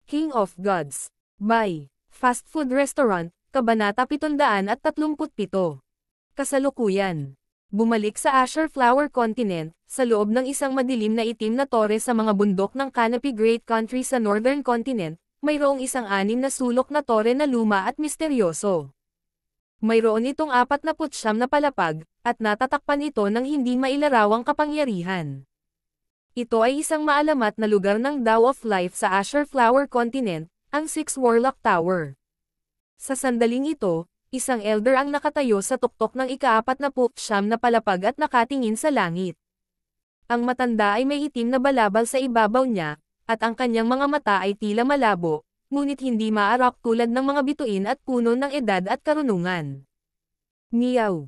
King of Gods. By Fast Food Restaurant, Kabanata 737. Kasalukuyan. Bumalik sa Azure Flower Continent, sa loob ng isang madilim na itim na tore sa mga bundok ng Canopy Great Country sa Northern Continent, mayroong isang 6 na sulok na tore na luma at misteryoso. Mayroon itong 49 na palapag, at natatakpan ito ng hindi mailarawang kapangyarihan. Ito ay isang maalamat na lugar ng Dao of Life sa Azure Flower Continent, ang Six Warlock Tower. Sa sandaling ito, isang elder ang nakatayo sa tuktok ng ika-49 na palapag at nakatingin sa langit. Ang matanda ay may itim na balabal sa ibabaw niya, at ang kanyang mga mata ay tila malabo, ngunit hindi maarak tulad ng mga bituin at puno ng edad at karunungan. Meow!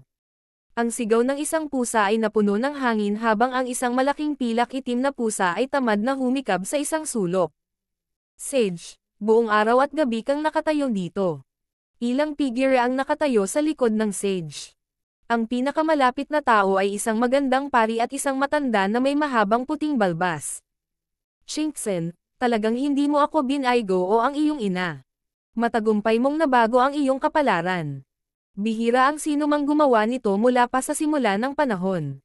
Ang sigaw ng isang pusa ay napuno ng hangin habang ang isang malaking pilak itim na pusa ay tamad na humikab sa isang sulok. Sage, buong araw at gabi kang nakatayo dito. Ilang figure ang nakatayo sa likod ng Sage. Ang pinakamalapit na tao ay isang magandang pari at isang matanda na may mahabang puting balbas. Shinxen, talagang hindi mo ako binaygo o ang iyong ina. Matagumpay mong nabago ang iyong kapalaran. Bihira ang sino mang gumawa nito mula pa sa simula ng panahon.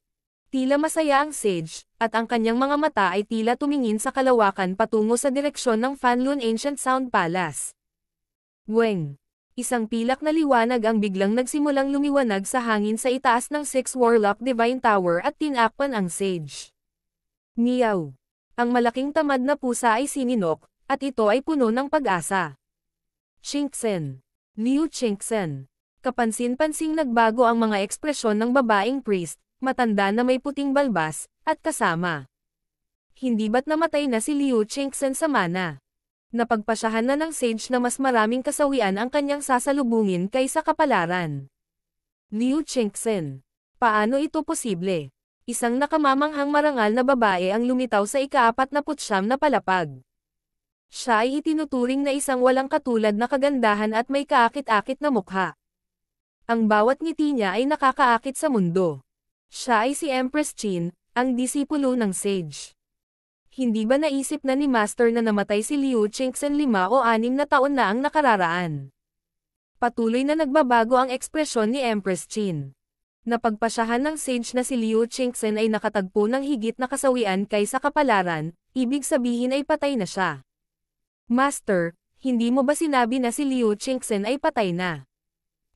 Tila masaya ang Sage, at ang kanyang mga mata ay tila tumingin sa kalawakan patungo sa direksyon ng Fanlun Ancient Sound Palace. Weng! Isang pilak na liwanag ang biglang nagsimulang lumiwanag sa hangin sa itaas ng Six Warlock Divine Tower at tinakpan ang Sage. Meow! Ang malaking tamad na pusa ay sininok, at ito ay puno ng pag-asa. Shinxen! Liu Shinxen! Kapansin-pansing nagbago ang mga ekspresyon ng babaeng priest, matanda na may puting balbas, at kasama. Hindi ba't namatay na si Liu Shinxen sa mana? Napagpasyahan na ng Sage na mas maraming kasawian ang kanyang sasalubungin kaysa kapalaran. Liu Shinxen. Paano ito posible? Isang nakamamanghang marangal na babae ang lumitaw sa ika-49 na palapag. Siya ay itinuturing na isang walang katulad na kagandahan at may kaakit-akit na mukha. Ang bawat ngiti niya ay nakakaakit sa mundo. Siya ay si Empress Qin, ang disipulo ng Sage. Hindi ba naisip na ni Master na namatay si Liu Shinxen 5 o 6 na taon na ang nakararaan? Patuloy na nagbabago ang ekspresyon ni Empress Qin. Napagpasyahan ng Sage na si Liu Shinxen ay nakatagpo ng higit na kasawian kaysa kapalaran, ibig sabihin ay patay na siya. Master, hindi mo ba sinabi na si Liu Shinxen ay patay na?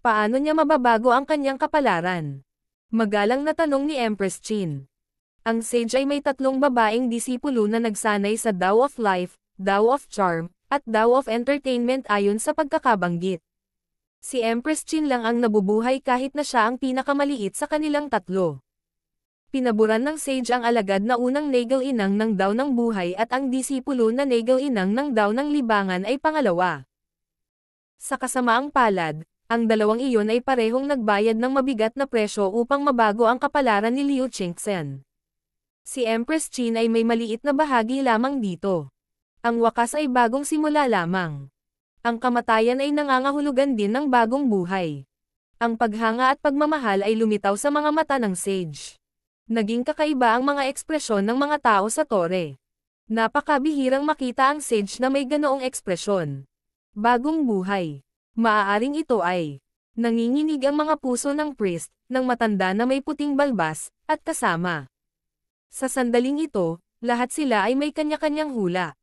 Paano niya mababago ang kanyang kapalaran? Magalang na tanong ni Empress Qin. Ang Sage ay may 3 babaeng disipulo na nagsanay sa Dao of Life, Dao of Charm, at Dao of Entertainment ayon sa pagkakabanggit. Si Empress Qin lang ang nabubuhay kahit na siya ang pinakamaliit sa kanilang 3. Pinaburan ng Sage ang alagad na unang Nagal Inang ng Dao ng Buhay at ang disipulo na Nagal Inang ng Dao ng Libangan ay pangalawa. Sa kasamaang palad, ang dalawang iyon ay parehong nagbayad ng mabigat na presyo upang mabago ang kapalaran ni Liu Shinxen. Si Empress Qin ay may maliit na bahagi lamang dito. Ang wakas ay bagong simula lamang. Ang kamatayan ay nangangahulugan din ng bagong buhay. Ang paghanga at pagmamahal ay lumitaw sa mga mata ng Sage. Naging kakaiba ang mga ekspresyon ng mga tao sa tore. Napakabihirang makita ang Sage na may ganoong ekspresyon. Bagong buhay. Maaaring ito ay nanginginig ang mga puso ng priest, ng matanda na may puting balbas, at kasama. Sa sandaling ito, lahat sila ay may kanya-kanyang hula.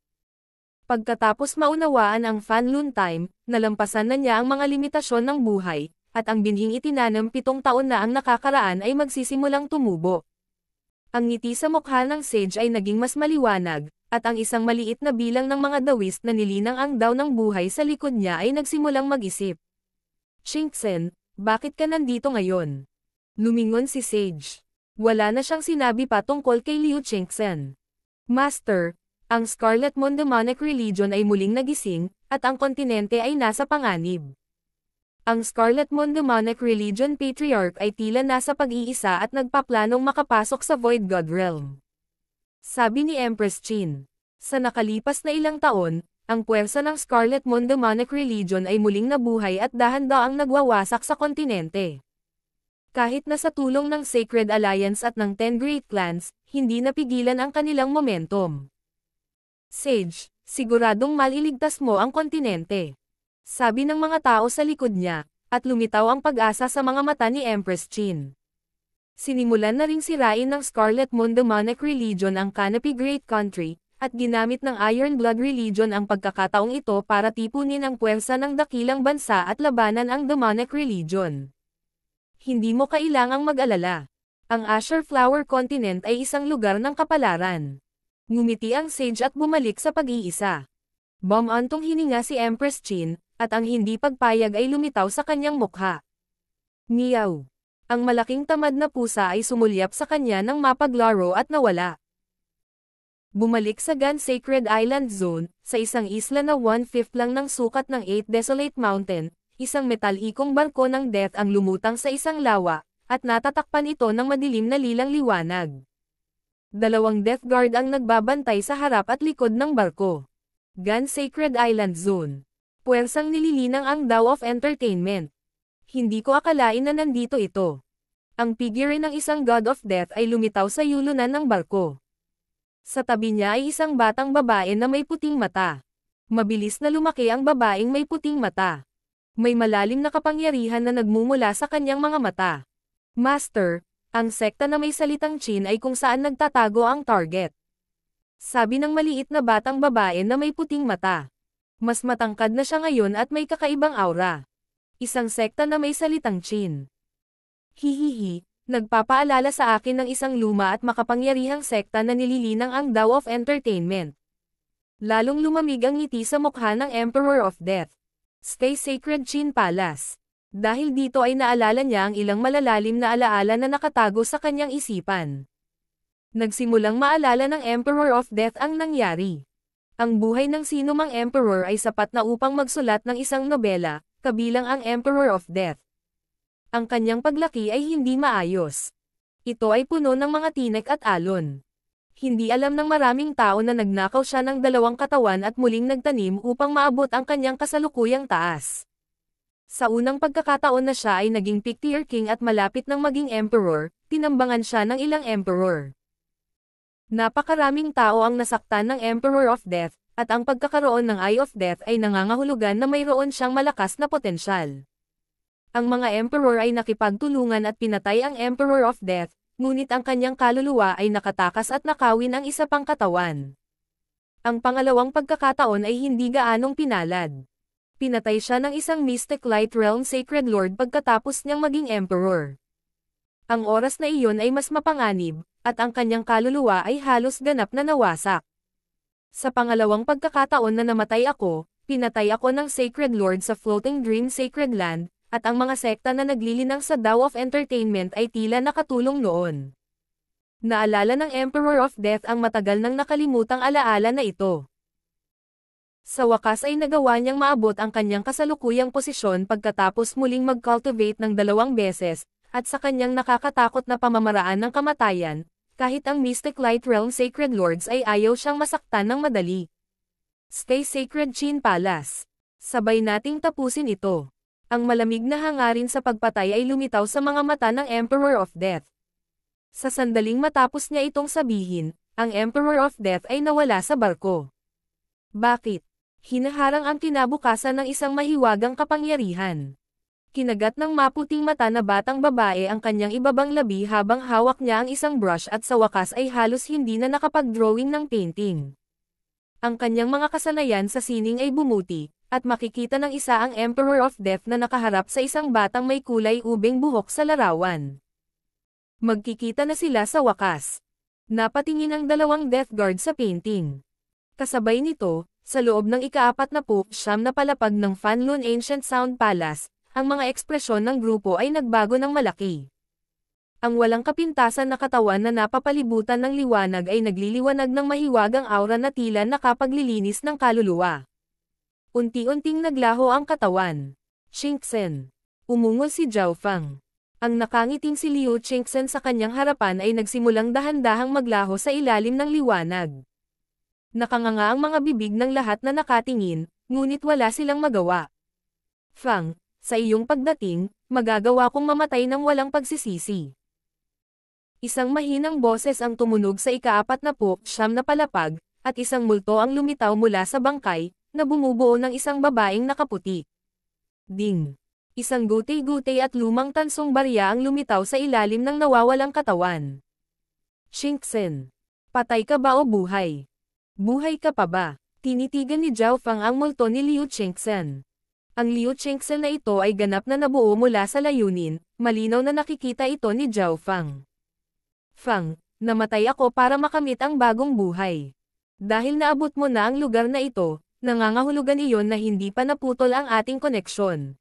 Pagkatapos maunawaan ang Fanlun Time, nalampasan na niya ang mga limitasyon ng buhay, at ang binhing itinanam 7 taon na ang nakakaraan ay magsisimulang tumubo. Ang ngiti sa mukha ng Sage ay naging mas maliwanag, at ang isang maliit na bilang ng mga dawis na nilinang ang Dao ng buhay sa likod niya ay nagsimulang mag-isip. Shinxen, bakit ka nandito ngayon? Lumingon si Sage. Wala na siyang sinabi pa tungkol kay Liu Shinxen. Master, ang Scarlet Moon Demonic Religion ay muling nagising, at ang kontinente ay nasa panganib. Ang Scarlet Moon Demonic Religion Patriarch ay tila nasa pag-iisa at nagpaplanong makapasok sa Void God Realm. Sabi ni Empress Qin. Sa nakalipas na ilang taon, ang puwersa ng Scarlet Moon Demonic Religion ay muling nabuhay at dahan-daang nagwawasak sa kontinente. Kahit na sa tulong ng Sacred Alliance at ng 10 Great Clans, hindi napigilan ang kanilang momentum. Sage, siguradong maliligtas mo ang kontinente. Sabi ng mga tao sa likod niya, at lumitaw ang pag-asa sa mga mata ni Empress Qin. Sinimulan na ring sirain ng Scarlet Moon Demonic Religion ang Canopy Great Country, at ginamit ng Iron Blood Religion ang pagkakataong ito para tipunin ang puwersa ng dakilang bansa at labanan ang Demonic Religion. Hindi mo kailangang mag-alala. Ang Azure Flower Continent ay isang lugar ng kapalaran. Ngumiti ang Sage at bumalik sa pag-iisa. Bumantong hininga si Empress Qin, at ang hindi pagpayag ay lumitaw sa kanyang mukha. Meow. Ang malaking tamad na pusa ay sumulyap sa kanya ng mapaglaro at nawala. Bumalik sa Gan Sacred Island Zone, sa isang isla na 1/5 lang ng sukat ng 8 Desolate Mountain, isang metalikong barko ng death ang lumutang sa isang lawa, at natatakpan ito ng madilim na lilang liwanag. 2 Death Guard ang nagbabantay sa harap at likod ng barko. Gan Sacred Island Zone. Puwersang nililinang ang Dao of Entertainment. Hindi ko akalain na nandito ito. Ang figure ng isang God of Death ay lumitaw sa yulunan ng barko. Sa tabi niya ay isang batang babae na may puting mata. Mabilis na lumaki ang babaeng may puting mata. May malalim na kapangyarihan na nagmumula sa kanyang mga mata. Master, ang sekta na may salitang Qin ay kung saan nagtatago ang target. Sabi ng maliit na batang babae na may puting mata. Mas matangkad na siya ngayon at may kakaibang aura. Isang sekta na may salitang Qin. Hihihi, nagpapaalala sa akin ng isang luma at makapangyarihang sekta na nililinang ang Dao of Entertainment. Lalong lumamig ang ngiti sa mukha ng Emperor of Death. Sky Sacred Qin Palace. Dahil dito ay naalala niya ang ilang malalalim na alaala na nakatago sa kanyang isipan. Nagsimulang maalala ng Emperor of Death ang nangyari. Ang buhay ng sinumang emperor ay sapat na upang magsulat ng isang nobela, kabilang ang Emperor of Death. Ang kanyang paglaki ay hindi maayos. Ito ay puno ng mga tinek at alon. Hindi alam ng maraming tao na nagnakaw siya ng 2 katawan at muling nagtanim upang maabot ang kanyang kasalukuyang taas. Sa unang pagkakataon na siya ay naging Pictier King at malapit ng maging emperor, tinambangan siya ng ilang emperor. Napakaraming tao ang nasaktan ng Emperor of Death, at ang pagkakaroon ng Eye of Death ay nangangahulugan na mayroon siyang malakas na potensyal. Ang mga emperor ay nakipagtulungan at pinatay ang Emperor of Death, ngunit ang kanyang kaluluwa ay nakatakas at nakawin ang isa pang katawan. Ang pangalawang pagkakataon ay hindi gaanong pinalad. Pinatay siya ng isang Mystic Light Realm Sacred Lord pagkatapos niyang maging emperor. Ang oras na iyon ay mas mapanganib, at ang kanyang kaluluwa ay halos ganap na nawasak. Sa pangalawang pagkakataon na namatay ako, pinatay ako ng Sacred Lord sa Floating Dream Sacred Land, at ang mga sekta na naglilinang sa Dao of Entertainment ay tila nakatulong noon. Naalala ng Emperor of Death ang matagal nang nakalimutang alaala na ito. Sa wakas ay nagawa niyang maabot ang kanyang kasalukuyang posisyon pagkatapos muling mag-cultivate ng 2 beses, at sa kanyang nakakatakot na pamamaraan ng kamatayan, kahit ang Mystic Light Realm Sacred Lords ay ayaw siyang masaktan ng madali. Sky Sacred Qin Palace. Sabay nating tapusin ito. Ang malamig na hangarin sa pagpatay ay lumitaw sa mga mata ng Emperor of Death. Sa sandaling matapos niya itong sabihin, ang Emperor of Death ay nawala sa barko. Bakit? Hinaharang ang kinabukasan ng isang mahiwagang kapangyarihan. Kinagat ng maputing mata na batang babae ang kanyang ibabang labi habang hawak niya ang isang brush at sa wakas ay halos hindi na nakapag-drawing ng painting. Ang kanyang mga kasanayan sa sining ay bumuti, at makikita ng isa ang Emperor of Death na nakaharap sa isang batang may kulay ubing buhok sa larawan. Magkikita na sila sa wakas. Napatingin ang 2 Death Guard sa painting. Kasabay nito, sa loob ng ika-49 na palapag ng Fanlun Ancient Sound Palace, ang mga ekspresyon ng grupo ay nagbago ng malaki. Ang walang kapintasan na katawan na napapalibutan ng liwanag ay nagliliwanag ng mahiwagang aura na tila nakapaglilinis ng kaluluwa. Unti-unting naglaho ang katawan. Qingxen. Umungol si Zhao Fang. Ang nakangiting si Liu Qingxen sa kanyang harapan ay nagsimulang dahan-dahang maglaho sa ilalim ng liwanag. Nakanganga ang mga bibig ng lahat na nakatingin, ngunit wala silang magawa. Fang, sa iyong pagdating, magagawa kong mamatay ng walang pagsisisi. Isang mahinang boses ang tumunog sa ika-49 na palapag, at isang multo ang lumitaw mula sa bangkay, na bumubuo ng isang babaeng nakaputi. Ding! Isang gutay-gutay at lumang tansong barya ang lumitaw sa ilalim ng nawawalang katawan. Shinksen! Patay ka ba o buhay? Buhay ka pa ba? Tinitigan ni Zhao Fang ang multo ni Liu Chengxen. Ang Liu Chengxen na ito ay ganap na nabuo mula sa layunin, malinaw na nakikita ito ni Zhao Fang. Fang, namatay ako para makamit ang bagong buhay. Dahil naabot mo na ang lugar na ito, nangangahulugan iyon na hindi pa naputol ang ating koneksyon.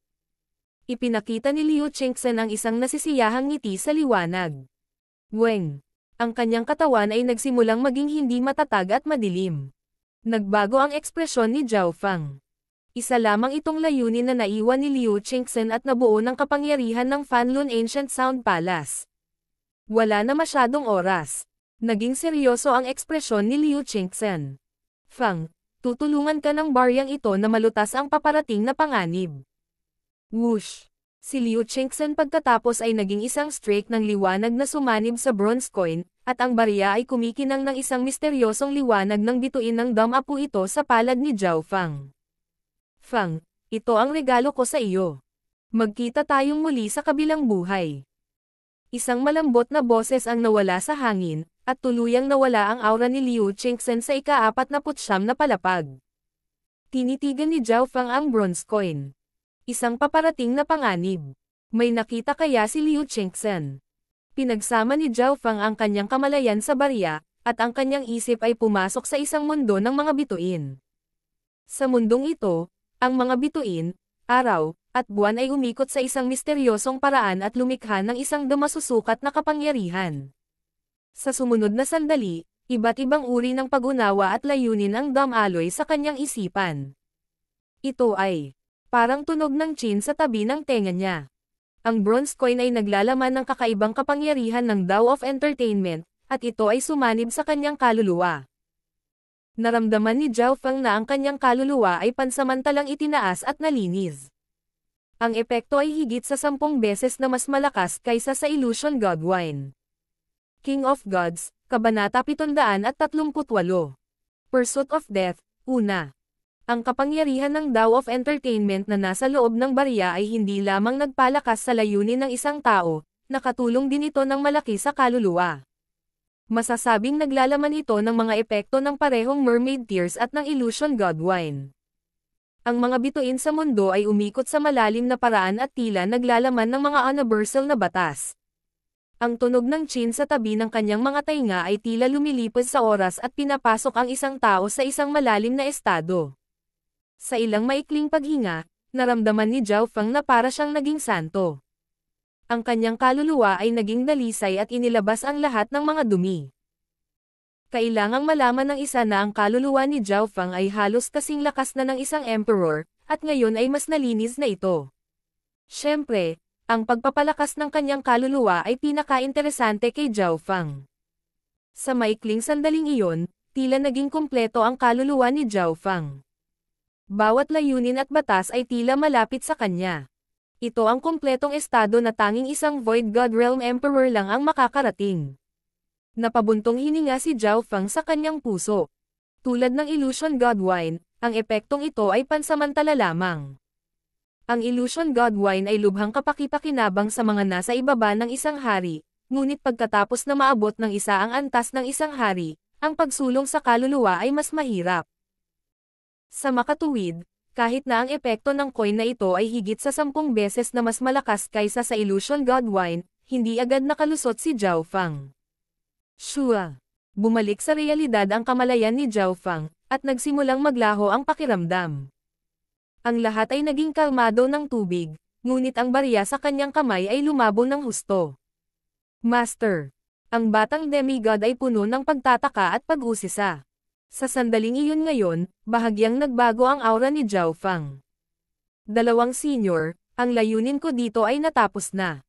Ipinakita ni Liu Chengxen ang isang nasisiyahang ngiti sa liwanag. Weng. Ang kanyang katawan ay nagsimulang maging hindi matatag at madilim. Nagbago ang ekspresyon ni Zhao Fang. Isa lamang itong layunin na naiwan ni Liu Chengxen at nabuo ng kapangyarihan ng Fanlun Ancient Sound Palace. Wala na masyadong oras. Naging seryoso ang ekspresyon ni Liu Chengxen. Fang, tutulungan ka ng baryang ito na malutas ang paparating na panganib. Whoosh! Si Liu Chengxen pagkatapos ay naging isang streak ng liwanag na sumanib sa bronze coin, at ang barya ay kumikinang ng isang misteryosong liwanag ng bituin ng damapu ito sa palad ni Zhao Fang. Fang, ito ang regalo ko sa iyo. Magkita tayong muli sa kabilang buhay. Isang malambot na boses ang nawala sa hangin, at tuluyang nawala ang aura ni Liu Chengxen sa ika-49 na palapag. Tinitigan ni Zhao Fang ang bronze coin. Isang paparating na panganib. May nakita kaya si Liu Chengxen? Pinagsama ni Zhao Fang ang kanyang kamalayan sa barya, at ang kanyang isip ay pumasok sa isang mundo ng mga bituin. Sa mundong ito, ang mga bituin, araw, at buwan ay umikot sa isang misteryosong paraan at lumikha ng isang dumasusukat na kapangyarihan. Sa sumunod na sandali, iba't ibang uri ng pag-unawa at layunin ang damaloy sa kanyang isipan. Ito ay parang tunog ng chin sa tabi ng tenga niya. Ang bronze coin ay naglalaman ng kakaibang kapangyarihan ng Dao of Entertainment, at ito ay sumanib sa kanyang kaluluwa. Naramdaman ni Zhao Fang na ang kanyang kaluluwa ay pansamantalang itinaas at nalinis. Ang epekto ay higit sa 10 beses na mas malakas kaysa sa Illusion God Wine. King of Gods, Kabanata 738. Pursuit of Death, 1. Ang kapangyarihan ng Dao of Entertainment na nasa loob ng barya ay hindi lamang nagpalakas sa layunin ng isang tao, nakatulong din ito ng malaki sa kaluluwa. Masasabing naglalaman ito ng mga epekto ng parehong Mermaid Tears at ng Illusion God Wine. Ang mga bituin sa mundo ay umikot sa malalim na paraan at tila naglalaman ng mga universal na batas. Ang tunog ng chin sa tabi ng kanyang mga tainga ay tila lumilipad sa oras at pinapasok ang isang tao sa isang malalim na estado. Sa ilang maikling paghinga, naramdaman ni Zhao Fang na para siyang naging santo. Ang kanyang kaluluwa ay naging dalisay at inilabas ang lahat ng mga dumi. Kailangang malaman ng isa na ang kaluluwa ni Zhao Fang ay halos kasing lakas na ng isang emperor, at ngayon ay mas nalinis na ito. Siyempre, ang pagpapalakas ng kanyang kaluluwa ay pinaka-interesante kay Zhao Fang. Sa maikling sandaling iyon, tila naging kumpleto ang kaluluwa ni Zhao Fang. Bawat layunin at batas ay tila malapit sa kanya. Ito ang kumpletong estado na tanging isang Void God Realm Emperor lang ang makakarating. Napabuntong hininga si Zhao Fang sa kanyang puso. Tulad ng Illusion God Wine, ang epektong ito ay pansamantala lamang. Ang Illusion God Wine ay lubhang kapakipakinabang sa mga nasa ibaba ng isang hari, ngunit pagkatapos na maabot ng isa ang antas ng isang hari, ang pagsulong sa kaluluwa ay mas mahirap. Sa makatuwid, kahit na ang epekto ng coin na ito ay higit sa 10 beses na mas malakas kaysa sa Illusion God Wine, hindi agad nakalusot si Zhao Fang. Shua! Bumalik sa realidad ang kamalayan ni Zhao Fang, at nagsimulang maglaho ang pakiramdam. Ang lahat ay naging kalmado ng tubig, ngunit ang barya sa kanyang kamay ay lumabo ng husto. Master! Ang batang demigod ay puno ng pagtataka at pag-usisa. Sa sandaling iyon ngayon, bahagyang nagbago ang aura ni Zhao Fang. Dalawang senior, ang layunin ko dito ay natapos na.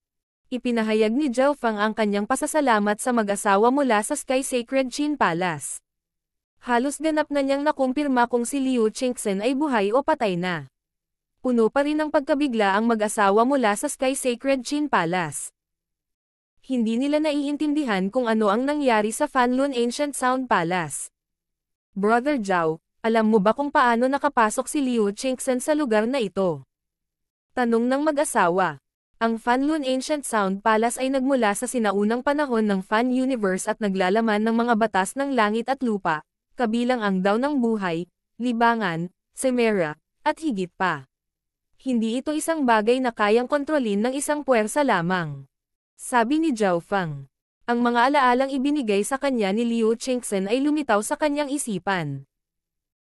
Ipinahayag ni Zhao Fang ang kanyang pasasalamat sa mag-asawa mula sa Sky Sacred Qin Palace. Halos ganap na niyang nakumpirma kung si Liu Chengxen ay buhay o patay na. Puno pa rin ng pagkabigla ang mag-asawa mula sa Sky Sacred Qin Palace. Hindi nila naiintindihan kung ano ang nangyari sa Fanlun Ancient Sound Palace. Brother Zhao, alam mo ba kung paano nakapasok si Liu Qingxen sa lugar na ito? Tanong ng mag-asawa. Ang Fanlun Ancient Sound Palace ay nagmula sa sinaunang panahon ng Fan Universe at naglalaman ng mga batas ng langit at lupa, kabilang ang Dao ng buhay, libangan, semera, at higit pa. Hindi ito isang bagay na kayang kontrolin ng isang puwersa lamang. Sabi ni Zhao Feng. Ang mga alaalang ibinigay sa kanya ni Liu Qingxen ay lumitaw sa kanyang isipan.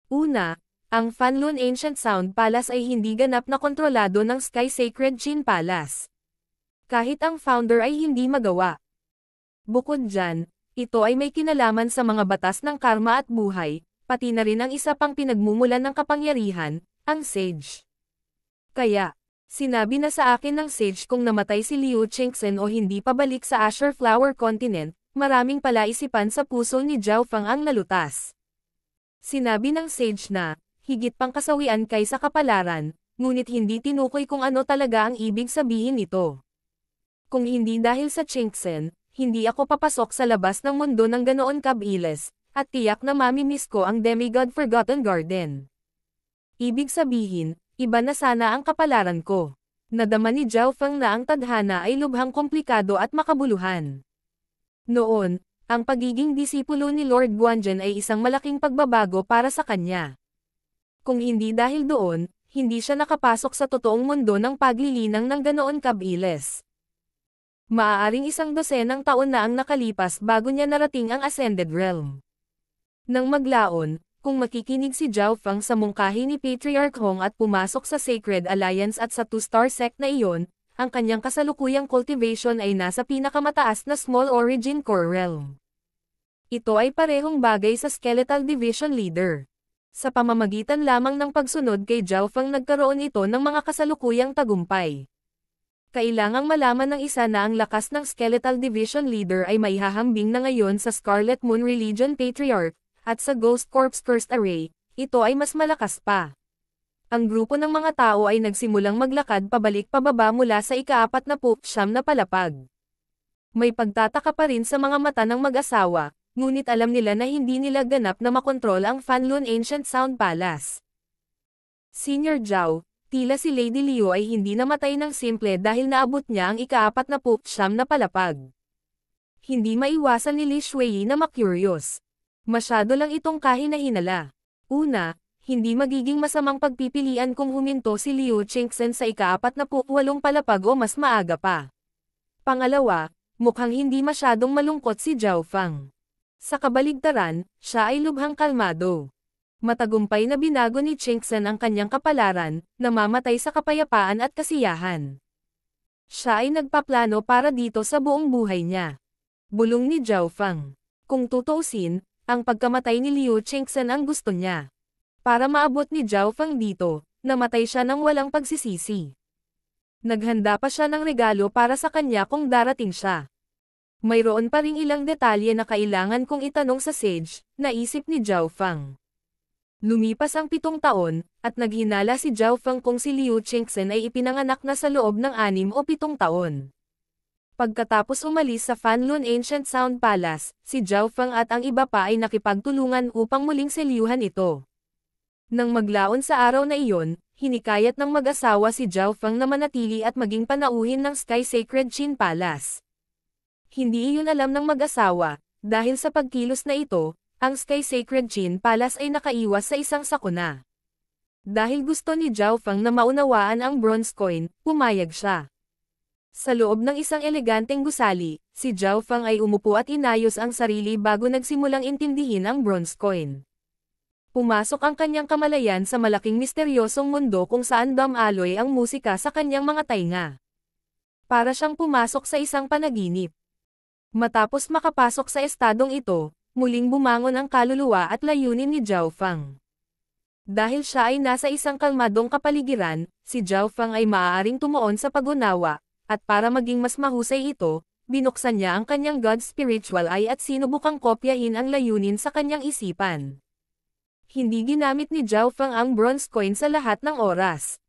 Una, ang Fanlun Ancient Sound Palace ay hindi ganap na kontrolado ng Sky Sacred Qin Palace. Kahit ang founder ay hindi magawa. Bukod dyan, ito ay may kinalaman sa mga batas ng karma at buhay, pati na rin ang isa pang pinagmumulan ng kapangyarihan, ang Sage. Kaya, sinabi na sa akin ng Sage kung namatay si Liu Qingxen o hindi pabalik sa Azure Flower Continent, maraming palaisipan sa puso ni Zhao Feng ang nalutas. Sinabi ng Sage na, higit pang kasawian kaysa kapalaran, ngunit hindi tinukoy kung ano talaga ang ibig sabihin nito. Kung hindi dahil sa Qingxen, hindi ako papasok sa labas ng mundo ng ganoon kabilis, at tiyak na mamimiss ko ang Demigod Forgotten Garden. Ibig sabihin, iba na sana ang kapalaran ko. Nadama ni Zhao Feng na ang tadhana ay lubhang komplikado at makabuluhan. Noon, ang pagiging disipulo ni Lord Guanzhen ay isang malaking pagbabago para sa kanya. Kung hindi dahil doon, hindi siya nakapasok sa totoong mundo ng paglilinang ng ganoon kabilis. Maaaring 12 taon na ang nakalipas bago niya narating ang Ascended Realm. Nang maglaon, kung makikinig si Zhao Feng sa mungkahi ni Patriarch Hong at pumasok sa Sacred Alliance at sa Two-Star Sect na iyon, ang kanyang kasalukuyang cultivation ay nasa pinakamataas na Small Origin Core Realm. Ito ay parehong bagay sa Skeletal Division Leader. Sa pamamagitan lamang ng pagsunod kay Zhao Feng nagkaroon ito ng mga kasalukuyang tagumpay. Kailangang malaman ng isa na ang lakas ng Skeletal Division Leader ay maihahambing na ngayon sa Scarlet Moon Religion Patriarch, at sa Ghost Corps First Array, ito ay mas malakas pa. Ang grupo ng mga tao ay nagsimulang maglakad pabalik-pababa mula sa ika-49 na palapag. May pagtataka pa rin sa mga mata ng mag-asawa, ngunit alam nila na hindi nila ganap na makontrol ang Fanlun Ancient Sound Palace. Senior Zhao, tila si Lady Liu ay hindi namatay ng simple dahil naabot niya ang ika-49 na palapag. Hindi maiwasan ni Li Shuai na makuryos. Masyado lang itong kahina-hinala. Una, hindi magiging masamang pagpipilian kung huminto si Liu Qingxen sa ika-48 palapag o mas maaga pa. Pangalawa, mukhang hindi masyadong malungkot si Zhao Feng. Sa kabaligtaran, siya ay lubhang kalmado. Matagumpay na binago ni Qingxen ang kanyang kapalaran, namamatay sa kapayapaan at kasiyahan. Siya ay nagpaplano para dito sa buong buhay niya. Bulong ni Zhao Feng. Kung tutuusin, ang pagkamatay ni Liu Qingxen ang gusto niya. Para maabot ni Zhao Feng dito, namatay siya ng walang pagsisisi. Naghanda pa siya ng regalo para sa kanya kung darating siya. Mayroon pa ring ilang detalye na kailangan kong itanong sa Sage, naisip ni Zhao Feng. Lumipas ang 7 taon, at naghinala si Zhao Feng kung si Liu Qingxen ay ipinanganak na sa loob ng 6 o 7 taon. Pagkatapos umalis sa Fanlun Ancient Sound Palace, si Zhao Feng at ang iba pa ay nakipagtulungan upang muling selyuhan ito. Nang maglaon sa araw na iyon, hinikayat ng mag-asawa si Zhao Feng na manatili at maging panauhin ng Sky Sacred Qin Palace. Hindi iyon alam ng mag-asawa, dahil sa pagkilos na ito, ang Sky Sacred Qin Palace ay nakaiwas sa isang sakuna. Dahil gusto ni Zhao Feng na maunawaan ang bronze coin, pumayag siya. Sa loob ng isang eleganteng gusali, si Zhao Feng ay umupo at inayos ang sarili bago nagsimulang intindihin ang bronze coin. Pumasok ang kanyang kamalayan sa malaking misteryosong mundo kung saan damaloy ang musika sa kanyang mga tainga. Para siyang pumasok sa isang panaginip. Matapos makapasok sa estadong ito, muling bumangon ang kaluluwa at layunin ni Zhao Feng. Dahil siya ay nasa isang kalmadong kapaligiran, si Zhao Feng ay maaaring tumuon sa pag-unawa, at para maging mas mahusay ito, binuksan niya ang kanyang God Spiritual Eye at sinubukang kopyahin ang layunin sa kanyang isipan. Hindi ginamit ni Zhao Feng ang bronze coin sa lahat ng oras.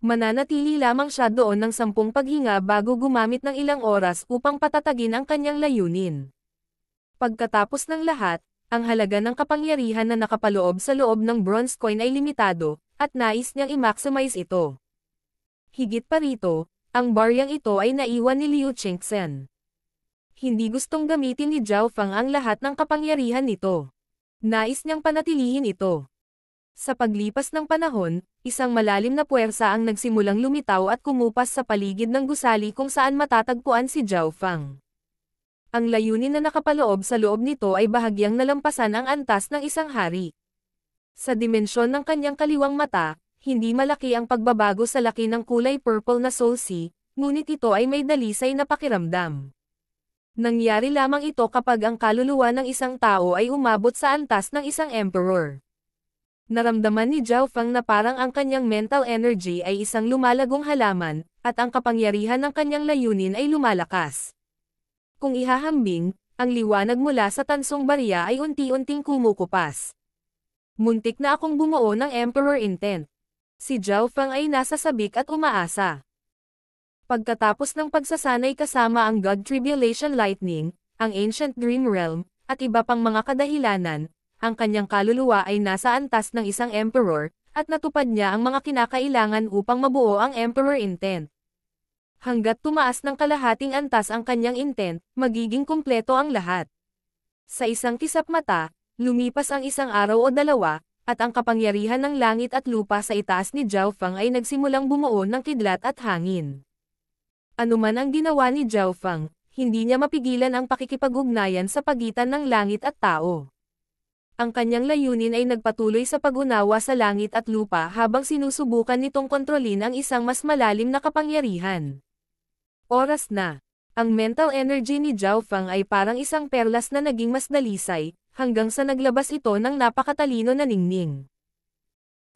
Mananatili lamang siya doon ng 10 paghinga bago gumamit ng ilang oras upang patatagin ang kanyang layunin. Pagkatapos ng lahat, Ang halaga ng kapangyarihan na nakapaloob sa loob ng bronze coin ay limitado, at nais niyang i-maximize ito. Higit pa rito, ang baryang ito ay naiwan ni Liu Qingxen. Hindi gustong gamitin ni Zhao Feng ang lahat ng kapangyarihan nito. Nais niyang panatilihin ito. Sa paglipas ng panahon, isang malalim na puwersa ang nagsimulang lumitaw at kumupas sa paligid ng gusali kung saan matatagpuan si Zhao Feng. Ang layunin na nakapaloob sa loob nito ay bahagyang nalampasan ang antas ng isang hari. Sa dimensyon ng kanyang kaliwang mata, hindi malaki ang pagbabago sa laki ng kulay purple na soul sea, ngunit ito ay may dalisay na pakiramdam. Nangyari lamang ito kapag ang kaluluwa ng isang tao ay umabot sa antas ng isang emperor. Naramdaman ni Zhao Feng na parang ang kanyang mental energy ay isang lumalagong halaman, at ang kapangyarihan ng kanyang layunin ay lumalakas. Kung ihahambing, ang liwanag mula sa tansong barya ay unti-unting kumukupas. Muntik na akong bumuo ng Emperor Intent. Si Zhao Feng ay nasa sabik at umaasa. Pagkatapos ng pagsasanay kasama ang God Tribulation Lightning, ang Ancient Dream Realm, at iba pang mga kadahilanan, ang kanyang kaluluwa ay nasa antas ng isang Emperor, at natupad niya ang mga kinakailangan upang mabuo ang Emperor Intent. Hanggat tumaas ng kalahating antas ang kanyang intent, magiging kumpleto ang lahat. Sa isang kisap mata, lumipas ang isang araw o dalawa, at ang kapangyarihan ng langit at lupa sa itaas ni Zhao Feng ay nagsimulang bumuo ng kidlat at hangin. Anuman ang ginawa ni Zhao Feng, hindi niya mapigilan ang pakikipag-ugnayan sa pagitan ng langit at tao. Ang kanyang layunin ay nagpatuloy sa pag-unawa sa langit at lupa habang sinusubukan nitong kontrolin ang isang mas malalim na kapangyarihan. Oras na. Ang mental energy ni Zhao Feng ay parang isang perlas na naging mas dalisay, hanggang sa naglabas ito ng napakatalino na ningning.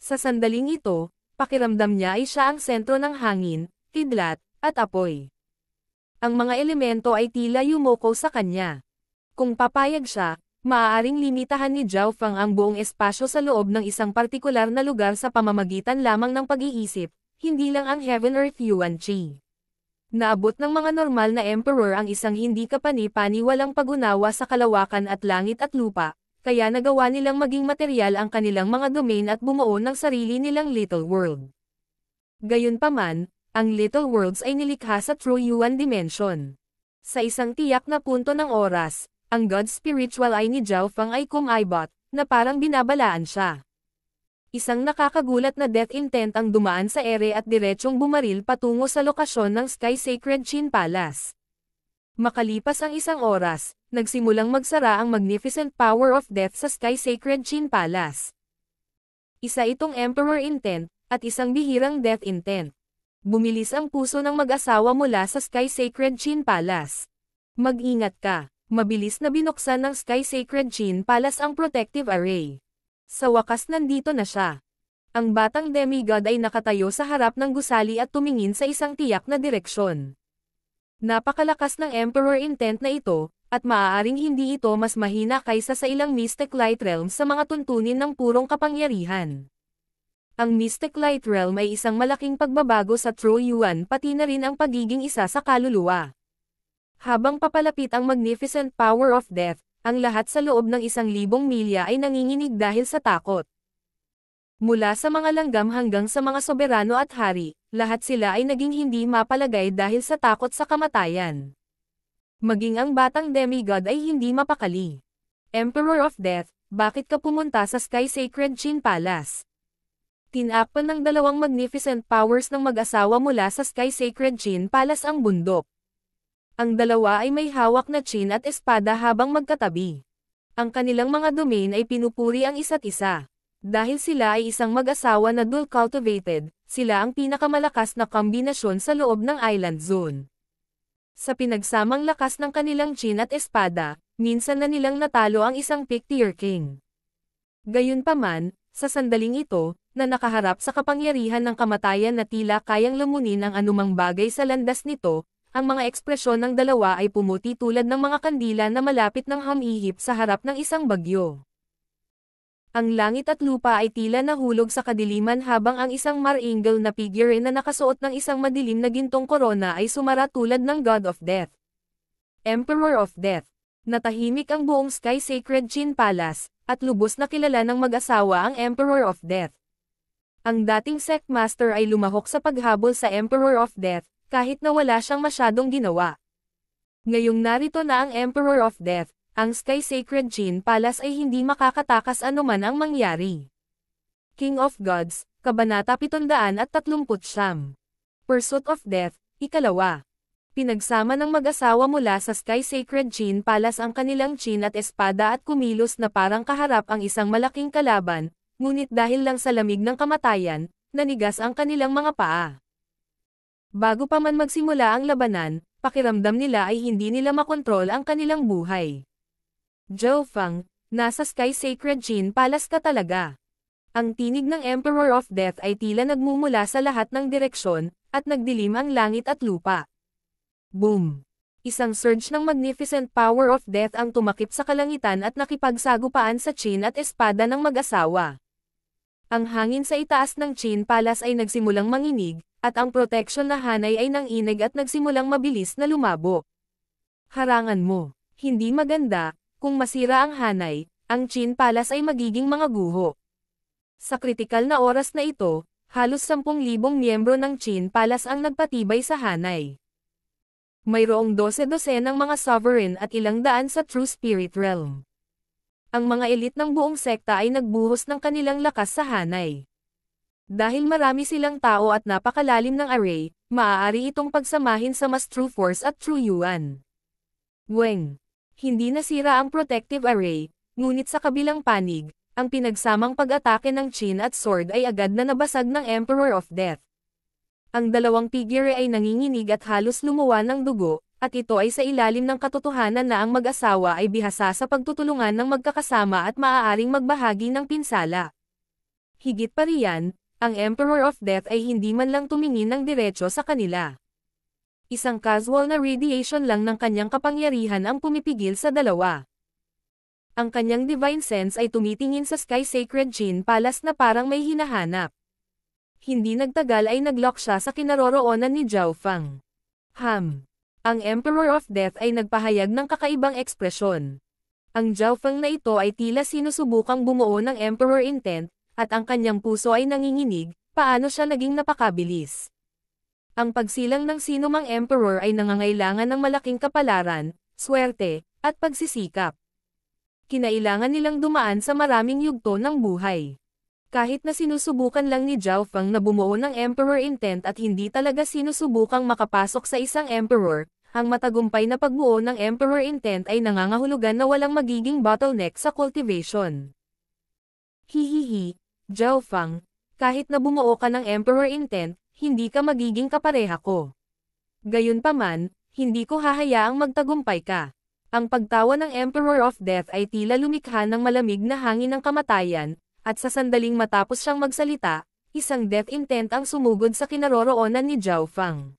Sa sandaling ito, pakiramdam niya ay siya ang sentro ng hangin, kidlat, at apoy. Ang mga elemento ay tila yumoko sa kanya. Kung papayag siya, maaaring limitahan ni Zhao Feng ang buong espasyo sa loob ng isang partikular na lugar sa pamamagitan lamang ng pag-iisip, hindi lang ang Heaven-Earth Yuan Qi. Naabot ng mga normal na emperor ang isang hindi kapani-paniwalang pag-unawa sa kalawakan at langit at lupa, kaya nagawa nilang maging material ang kanilang mga domain at bumuo ng sarili nilang Little World. Gayunpaman, ang Little Worlds ay nilikha sa True Yuan Dimension. Sa isang tiyak na punto ng oras, ang God Spiritual Eye ni Zhao Feng ay kumaibot, na parang binabalaan siya. Isang nakakagulat na death intent ang dumaan sa ere at diretsyong bumaril patungo sa lokasyon ng Sky Sacred Qin Palace. Makalipas ang isang oras, nagsimulang magsara ang magnificent power of death sa Sky Sacred Qin Palace. Isa itong Emperor Intent, at isang bihirang death intent. Bumilis ang puso ng mag-asawa mula sa Sky Sacred Qin Palace. Mag-ingat ka. Mabilis na binuksan ng Sky Sacred Qin Palace ang protective array. Sa wakas nandito na siya. Ang batang demigod ay nakatayo sa harap ng gusali at tumingin sa isang tiyak na direksyon. Napakalakas ng Emperor Intent na ito, at maaaring hindi ito mas mahina kaysa sa ilang Mystic Light Realm sa mga tuntunin ng purong kapangyarihan. Ang Mystic Light Realm ay isang malaking pagbabago sa True Yuan pati na rin ang pagiging isa sa kaluluwa. Habang papalapit ang magnificent power of death, ang lahat sa loob ng 1,000 milya ay nanginginig dahil sa takot. Mula sa mga langgam hanggang sa mga soberano at hari, lahat sila ay naging hindi mapalagay dahil sa takot sa kamatayan. Maging ang batang demigod ay hindi mapakali. Emperor of Death, bakit ka pumunta sa Sky Sacred Qin Palace? Tinakpan ng dalawang magnificent powers ng mag-asawa mula sa Sky Sacred Qin Palace ang bundok. Ang dalawa ay may hawak na chin at espada habang magkatabi. Ang kanilang mga domain ay pinupuri ang isa't isa. Dahil sila ay isang mag-asawa na dual-cultivated, sila ang pinakamalakas na kombinasyon sa loob ng Island Zone. Sa pinagsamang lakas ng kanilang chin at espada, minsan na nilang natalo ang isang pick-tier king. Gayunpaman, sa sandaling ito, na nakaharap sa kapangyarihan ng kamatayan na tila kayang lamunin ang anumang bagay sa landas nito, ang mga ekspresyon ng dalawa ay pumuti tulad ng mga kandila na malapit ng humihip sa harap ng isang bagyo. Ang langit at lupa ay tila nahulog sa kadiliman habang ang isang mar-angel na figure na nakasuot ng isang madilim na gintong korona ay sumara tulad ng God of Death. Emperor of Death. Natahimik ang buong Sky Sacred Qin Palace, at lubos na kilala ng mag-asawa ang Emperor of Death. Ang dating Sect Master ay lumahok sa paghabol sa Emperor of Death, kahit na wala siyang masyadong ginawa. Ngayong narito na ang Emperor of Death, ang Sky Sacred Qin Palace ay hindi makakatakas anuman ang mangyari. King of Gods, Kabanata 739. Pursuit of Death, Ikalawa. Pinagsama ng mag-asawa mula sa Sky Sacred Qin Palace ang kanilang qin at espada at kumilos na parang kaharap ang isang malaking kalaban, ngunit dahil lang sa lamig ng kamatayan, nanigas ang kanilang mga paa. Bago pa man magsimula ang labanan, pakiramdam nila ay hindi nila makontrol ang kanilang buhay. Zhao Feng, nasa Sky Sacred Qin Palace ka talaga. Ang tinig ng Emperor of Death ay tila nagmumula sa lahat ng direksyon, at nagdilim ang langit at lupa. Boom! Isang surge ng magnificent power of death ang tumakip sa kalangitan at nakipagsagupaan sa qin at espada ng mag-asawa. Ang hangin sa itaas ng Qin Palace ay nagsimulang manginig, at ang protection na hanay ay nanginig at nagsimulang mabilis na lumabo. Harangan mo. Hindi maganda, kung masira ang hanay, ang Qin Palace ay magiging mga guho. Sa kritikal na oras na ito, halos 10,000 miyembro ng Qin Palace ang nagpatibay sa hanay. Mayroong 12 ng mga sovereign at ilang daan sa True Spirit Realm. Ang mga elite ng buong sekta ay nagbuhos ng kanilang lakas sa hanay. Dahil marami silang tao at napakalalim ng array, maaari itong pagsamahin sa mas True Force at True Yuan. Weng. Hindi nasira ang protective array, ngunit sa kabilang panig, ang pinagsamang pag-atake ng qin at sword ay agad na nabasag ng Emperor of Death. Ang dalawang figure ay nanginginig at halos lumuwa ng dugo, at ito ay sa ilalim ng katotohanan na ang mag-asawa ay bihasa sa pagtutulungan ng magkakasama at maaaring magbahagi ng pinsala. Higit pa riyan, ang Emperor of Death ay hindi man lang tumingin ng diretso sa kanila. Isang casual na radiation lang ng kanyang kapangyarihan ang pumipigil sa dalawa. Ang kanyang divine sense ay tumitingin sa Sky Sacred Qin Palace na parang may hinahanap. Hindi nagtagal ay naglock siya sa kinaroroonan ni Zhao Feng. Ang Emperor of Death ay nagpahayag ng kakaibang ekspresyon. Ang Zhao Feng na ito ay tila sinusubukang bumuo ng Emperor Intent, at ang kanyang puso ay nanginginig, paano siya naging napakabilis. Ang pagsilang ng sinumang Emperor ay nangangailangan ng malaking kapalaran, swerte, at pagsisikap. Kinailangan nilang dumaan sa maraming yugto ng buhay. Kahit na sinusubukan lang ni Zhao Feng na bumuo ng Emperor Intent at hindi talaga sinusubukang makapasok sa isang Emperor, ang matagumpay na pagbuo ng Emperor Intent ay nangangahulugan na walang magiging bottleneck sa cultivation. Hihihi, Zhao Feng, kahit na bumuo ka ng Emperor Intent, hindi ka magiging kapareha ko. Gayunpaman, hindi ko hahayaang magtagumpay ka. Ang pagtawa ng Emperor of Death ay tila lumikha ng malamig na hangin ng kamatayan, at sa sandaling matapos siyang magsalita, isang death intent ang sumugod sa kinaroroonan ni Zhao Feng.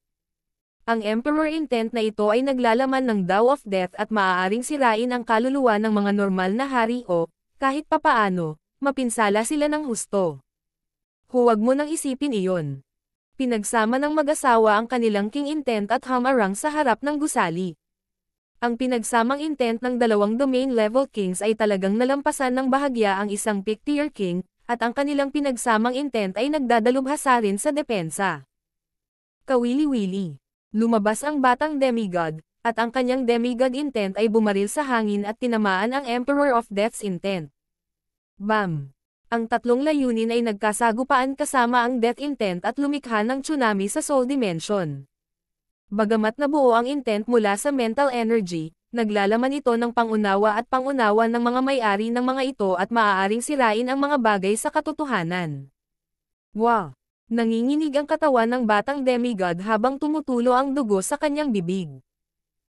Ang Emperor Intent na ito ay naglalaman ng Dao of Death at maaaring sirain ang kaluluwa ng mga normal na hari o, kahit papaano, mapinsala sila ng husto. Huwag mo nang isipin iyon. Pinagsama ng mag-asawa ang kanilang King Intent at Hamarang sa harap ng gusali. Ang pinagsamang intent ng dalawang domain-level kings ay talagang nalampasan ng bahagya ang isang pick-tier king, at ang kanilang pinagsamang intent ay nagdadalubhasa rin sa depensa. Kawili-wili. Lumabas ang batang demigod, at ang kanyang demigod intent ay bumaril sa hangin at tinamaan ang Emperor of Death's intent. Bam! Ang tatlong layunin ay nagkasagupaan kasama ang death intent at lumikha ng tsunami sa soul dimension. Bagamat nabuo ang intent mula sa mental energy, naglalaman ito ng pangunawa at pangunawa ng mga may-ari ng mga ito at maaaring sirain ang mga bagay sa katotohanan. Wow! Nanginginig ang katawan ng batang demigod habang tumutulo ang dugo sa kanyang bibig.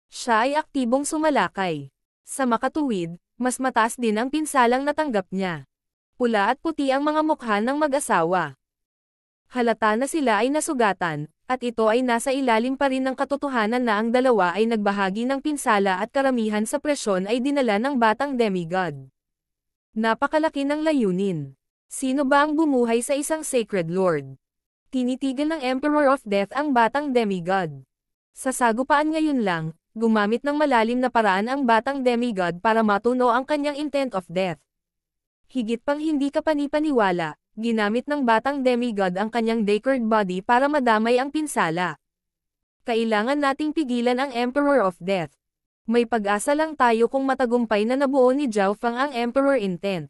Siya ay aktibong sumalakay. Sa makatuwid, mas mataas din ang pinsalang natanggap niya. Pula at puti ang mga mukha ng mag-asawa. Halata na sila ay nasugatan, at ito ay nasa ilalim pa rin ng katotohanan na ang dalawa ay nagbahagi ng pinsala at karamihan sa presyon ay dinala ng batang demigod. Napakalaki ng layunin. Sino ba ang bumuhay sa isang sacred lord? Tinitigan ng Emperor of Death ang batang demigod. Sa sagupaan ngayon lang, gumamit ng malalim na paraan ang batang demigod para matuno ang kanyang intent of death. Higit pang hindi ka panipaniwala, ginamit ng batang demigod ang kanyang decayed body para madamay ang pinsala. Kailangan nating pigilan ang Emperor of Death. May pag-asa lang tayo kung matagumpay na nabuo ni Zhao Fang ang Emperor intent.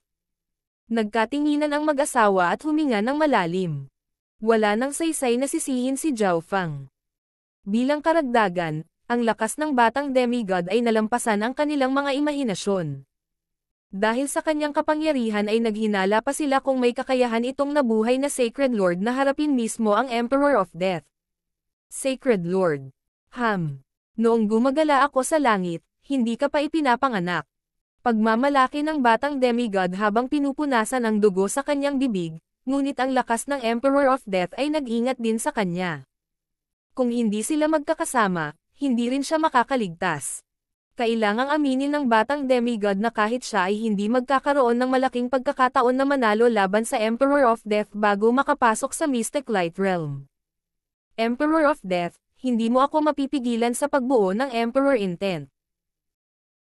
Nagkatinginan ang mag-asawa at huminga ng malalim. Wala nang saysay na sisihin si Zhao Fang. Bilang karagdagan, ang lakas ng batang demigod ay nalampasan ang kanilang mga imahinasyon. Dahil sa kanyang kapangyarihan ay naghinala pa sila kung may kakayahan itong nabuhay na Sacred Lord na harapin mismo ang Emperor of Death. Sacred Lord. Noong gumagala ako sa langit, hindi ka pa ipinapanganak. Pagmamalaki ng batang demigod habang pinupunasan ang dugo sa kanyang bibig, ngunit ang lakas ng Emperor of Death ay nag-ingat din sa kanya. Kung hindi sila magkakasama, hindi rin siya makakaligtas. Kailangang aminin ng batang demigod na kahit siya ay hindi magkakaroon ng malaking pagkakataon na manalo laban sa Emperor of Death bago makapasok sa Mystic Light Realm. Emperor of Death, hindi mo ako mapipigilan sa pagbuo ng Emperor intent.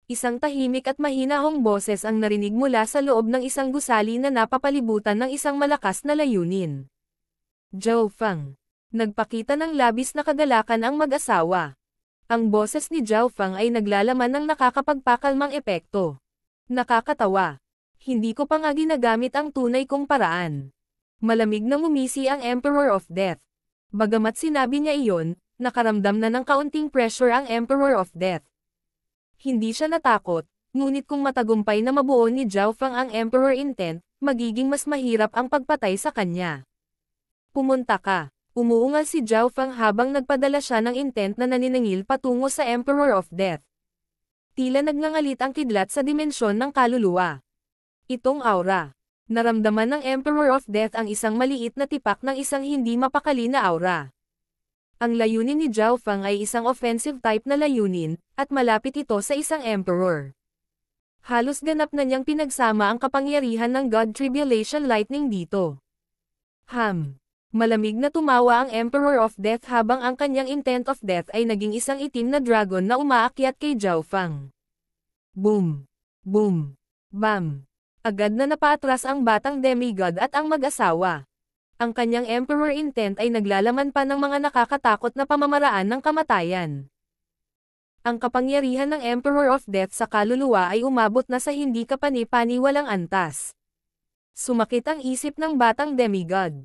Isang tahimik at mahinahong boses ang narinig mula sa loob ng isang gusali na napapalibutan ng isang malakas na layunin. Zhao Fang. Nagpakita ng labis na kagalakan ang mag-asawa. Ang boses ni Zhao Fang ay naglalaman ng nakakapagpakalmang epekto. Nakakatawa. Hindi ko pa nga ginagamit ang tunay kong paraan. Malamig na ngumisi ang Emperor of Death. Bagamat sinabi niya iyon, nakaramdam na ng kaunting pressure ang Emperor of Death. Hindi siya natakot, ngunit kung matagumpay na mabuo ni Zhao Fang ang Emperor intent, magiging mas mahirap ang pagpatay sa kanya. Pumunta ka. Umuungal si Zhao Fang habang nagpadala siya ng intent na naniningil patungo sa Emperor of Death. Tila nagngangalit ang kidlat sa dimensyon ng kaluluwa. Itong aura. Naramdaman ng Emperor of Death ang isang maliit na tipak ng isang hindi mapakali na aura. Ang layunin ni Zhao Fang ay isang offensive type na layunin, at malapit ito sa isang emperor. Halos ganap na niyang pinagsama ang kapangyarihan ng God Tribulation Lightning dito. Malamig na tumawa ang Emperor of Death habang ang kanyang intent of death ay naging isang itim na dragon na umaakyat kay Zhao Fang. Boom! Boom! Bam! Agad na napaatras ang batang demigod at ang mag-asawa. Ang kanyang Emperor intent ay naglalaman pa ng mga nakakatakot na pamamaraan ng kamatayan. Ang kapangyarihan ng Emperor of Death sa kaluluwa ay umabot na sa hindi kapani-paniwalang antas. Sumakit ang isip ng batang demigod.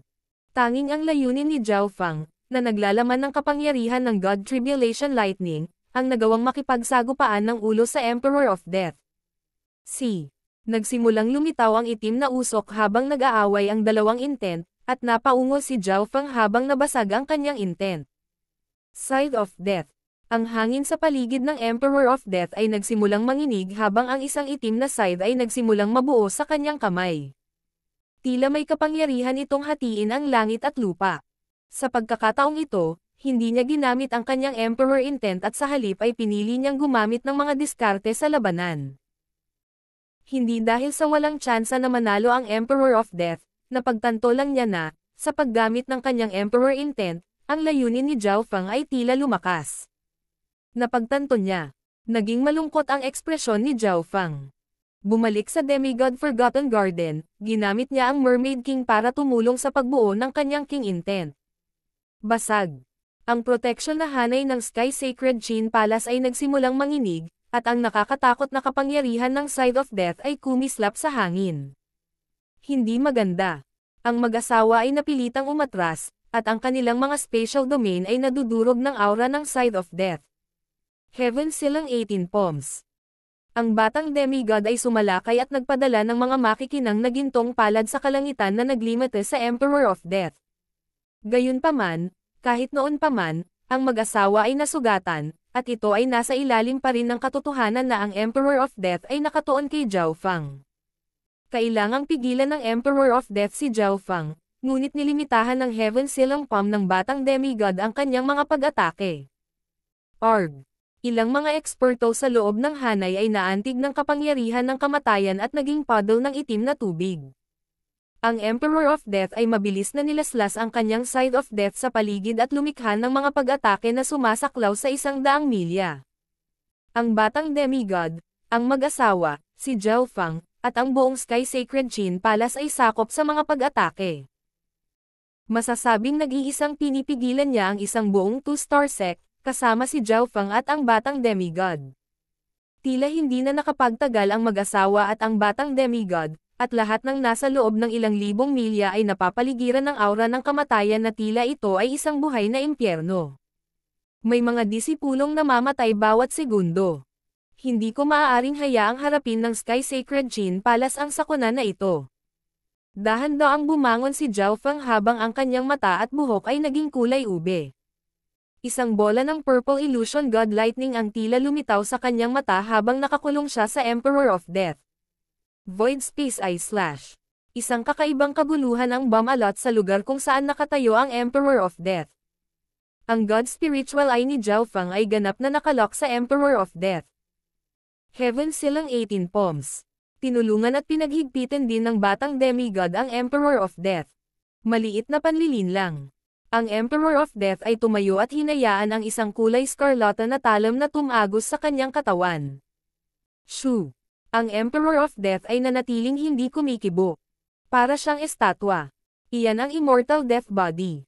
Tanging ang layunin ni Zhao Fang, na naglalaman ng kapangyarihan ng God Tribulation Lightning, ang nagawang makipagsagupaan ng ulo sa Emperor of Death. Nagsimulang lumitaw ang itim na usok habang nag-aaway ang dalawang intent, at napaungo si Zhao Fang habang nabasag ang kanyang intent. Side of Death. Ang hangin sa paligid ng Emperor of Death ay nagsimulang manginig habang ang isang itim na side ay nagsimulang mabuo sa kanyang kamay. Tila may kapangyarihan itong hatiin ang langit at lupa. Sa pagkakataong ito, hindi niya ginamit ang kanyang Emperor intent at sa halip ay pinili niyang gumamit ng mga diskarte sa labanan. Hindi dahil sa walang tsansa na manalo ang Emperor of Death, napagtanto lang niya na, sa paggamit ng kanyang Emperor intent, ang layunin ni Zhao Fang ay tila lumakas. Napagtanto niya. Naging malungkot ang ekspresyon ni Zhao Fang. Bumalik sa Demigod Forgotten Garden, ginamit niya ang Mermaid King para tumulong sa pagbuo ng kanyang King intent. Basag. Ang protection na hanay ng Sky Sacred Chain Palace ay nagsimulang manginig, at ang nakakatakot na kapangyarihan ng Side of Death ay kumislap sa hangin. Hindi maganda. Ang mag-asawa ay napilitang umatras, at ang kanilang mga spatial domain ay nadudurog ng aura ng Side of Death. Heaven silang 18 palms. Ang batang demigod ay sumalakay at nagpadala ng mga makikinang na gintong palad sa kalangitan na naglimite sa Emperor of Death. Gayunpaman, kahit noon pa man, ang mag-asawa ay nasugatan, at ito ay nasa ilalim pa rin ng katotohanan na ang Emperor of Death ay nakatuon kay Zhao Fang. Kailangang pigilan ng Emperor of Death si Zhao Fang, ngunit nilimitahan ng Heaven silang palm ng batang demigod ang kanyang mga pag-atake. Arg! Ilang mga eksperto sa loob ng hanay ay naantig ng kapangyarihan ng kamatayan at naging puddle ng itim na tubig. Ang Emperor of Death ay mabilis na nilaslas ang kanyang Side of Death sa paligid at lumikha ng mga pag-atake na sumasaklaw sa 100 milya. Ang batang demigod, ang mag-asawa, si Zhaofang, at ang buong Sky Sacred Qin Palace ay sakop sa mga pag-atake. Masasabing nag-iisang pinipigilan niya ang isang buong two-star sect, kasama si Zhaofang at ang batang demigod. Tila hindi na nakapagtagal ang mag-asawa at ang batang demigod, at lahat ng nasa loob ng ilang libong milya ay napapaligiran ng aura ng kamatayan na tila ito ay isang buhay na impyerno. May mga disipulong namamatay bawat segundo. Hindi ko maaaring hayaang harapin ng Sky Sacred Qin Palace ang sakuna na ito. Dahan-daang bumangon si Zhaofang habang ang kanyang mata at buhok ay naging kulay ube. Isang bola ng Purple Illusion God Lightning ang tila lumitaw sa kanyang mata habang nakakulong siya sa Emperor of Death. Void Space Eye Slash. Isang kakaibang kabuluhan ang bumalot sa lugar kung saan nakatayo ang Emperor of Death. Ang God Spiritual Eye ni Zhaofang ay ganap na nakalock sa Emperor of Death. Heaven silang 18 palms. Tinulungan at pinaghigpitan din ng batang demigod ang Emperor of Death. Maliit na panlilin lang. Ang Emperor of Death ay tumayo at hinayaan ang isang kulay scarlata na talam na tumagos sa kanyang katawan. Shoo! Ang Emperor of Death ay nanatiling hindi kumikibo. Para siyang estatwa. Iyan ang Immortal Death Body.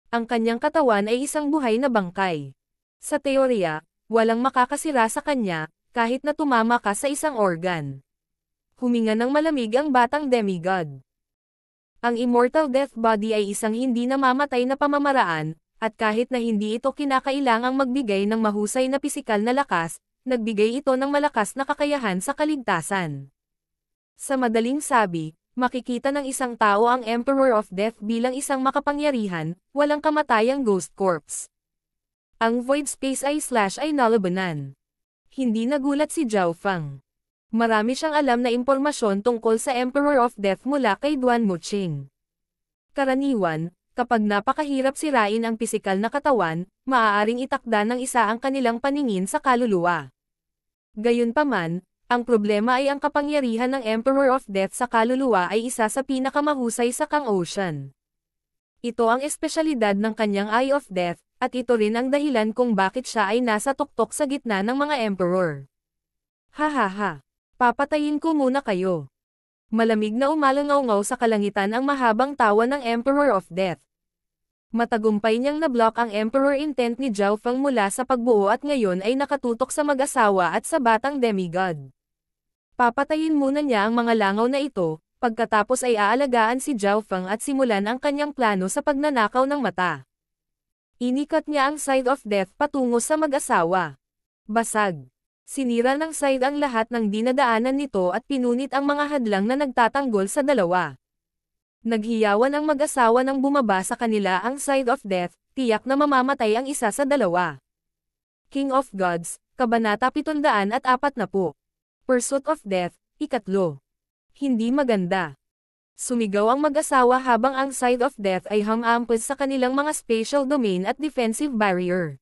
Ang kanyang katawan ay isang buhay na bangkay. Sa teorya, walang makakasira sa kanya, kahit na tumama ka sa isang organ. Huminga ng malamig ang batang demigod. Ang Immortal Death Body ay isang hindi namamatay na pamamaraan, at kahit na hindi ito kinakailangang magbigay ng mahusay na pisikal na lakas, nagbigay ito ng malakas na kakayahan sa kaligtasan. Sa madaling sabi, makikita ng isang tao ang Emperor of Death bilang isang makapangyarihan, walang kamatayang ghost corpse. Ang Void Space Eye Slash ay nalabanan. Hindi nagulat si Zhaofang. Marami siyang alam na impormasyon tungkol sa Emperor of Death mula kay Duan Muqing. Karaniwan, kapag napakahirap sirain ang pisikal na katawan, maaaring itakda ng isa ang kanilang paningin sa kaluluwa. Gayunpaman, ang problema ay ang kapangyarihan ng Emperor of Death sa kaluluwa ay isa sa pinakamahusay sa Kang Ocean. Ito ang espesyalidad ng kanyang Eye of Death, at ito rin ang dahilan kung bakit siya ay nasa tuktok sa gitna ng mga Emperor. Hahaha. Papatayin ko muna kayo. Malamig na umalangaw-ngaw sa kalangitan ang mahabang tawa ng Emperor of Death. Matagumpay niyang nablock ang Emperor intent ni Zhaofang mula sa pagbuo at ngayon ay nakatutok sa mag-asawa at sa batang demigod. Papatayin muna niya ang mga langaw na ito, pagkatapos ay aalagaan si Zhaofang at simulan ang kanyang plano sa pagnanakaw ng mata. Inikat niya ang Side of Death patungo sa mag-asawa. Basag. Sinira ng Side ang lahat ng dinadaanan nito at pinunit ang mga hadlang na nagtatanggol sa dalawa. Naghiyawan ang mag-asawa nang bumaba sa kanila ang Side of Death, tiyak na mamamatay ang isa sa dalawa. King of Gods, Kabanata 740. Pursuit of Death, ikatlo. Hindi maganda. Sumigaw ang mag-asawa habang ang Side of Death ay humampas sa kanilang mga spatial domain at defensive barrier.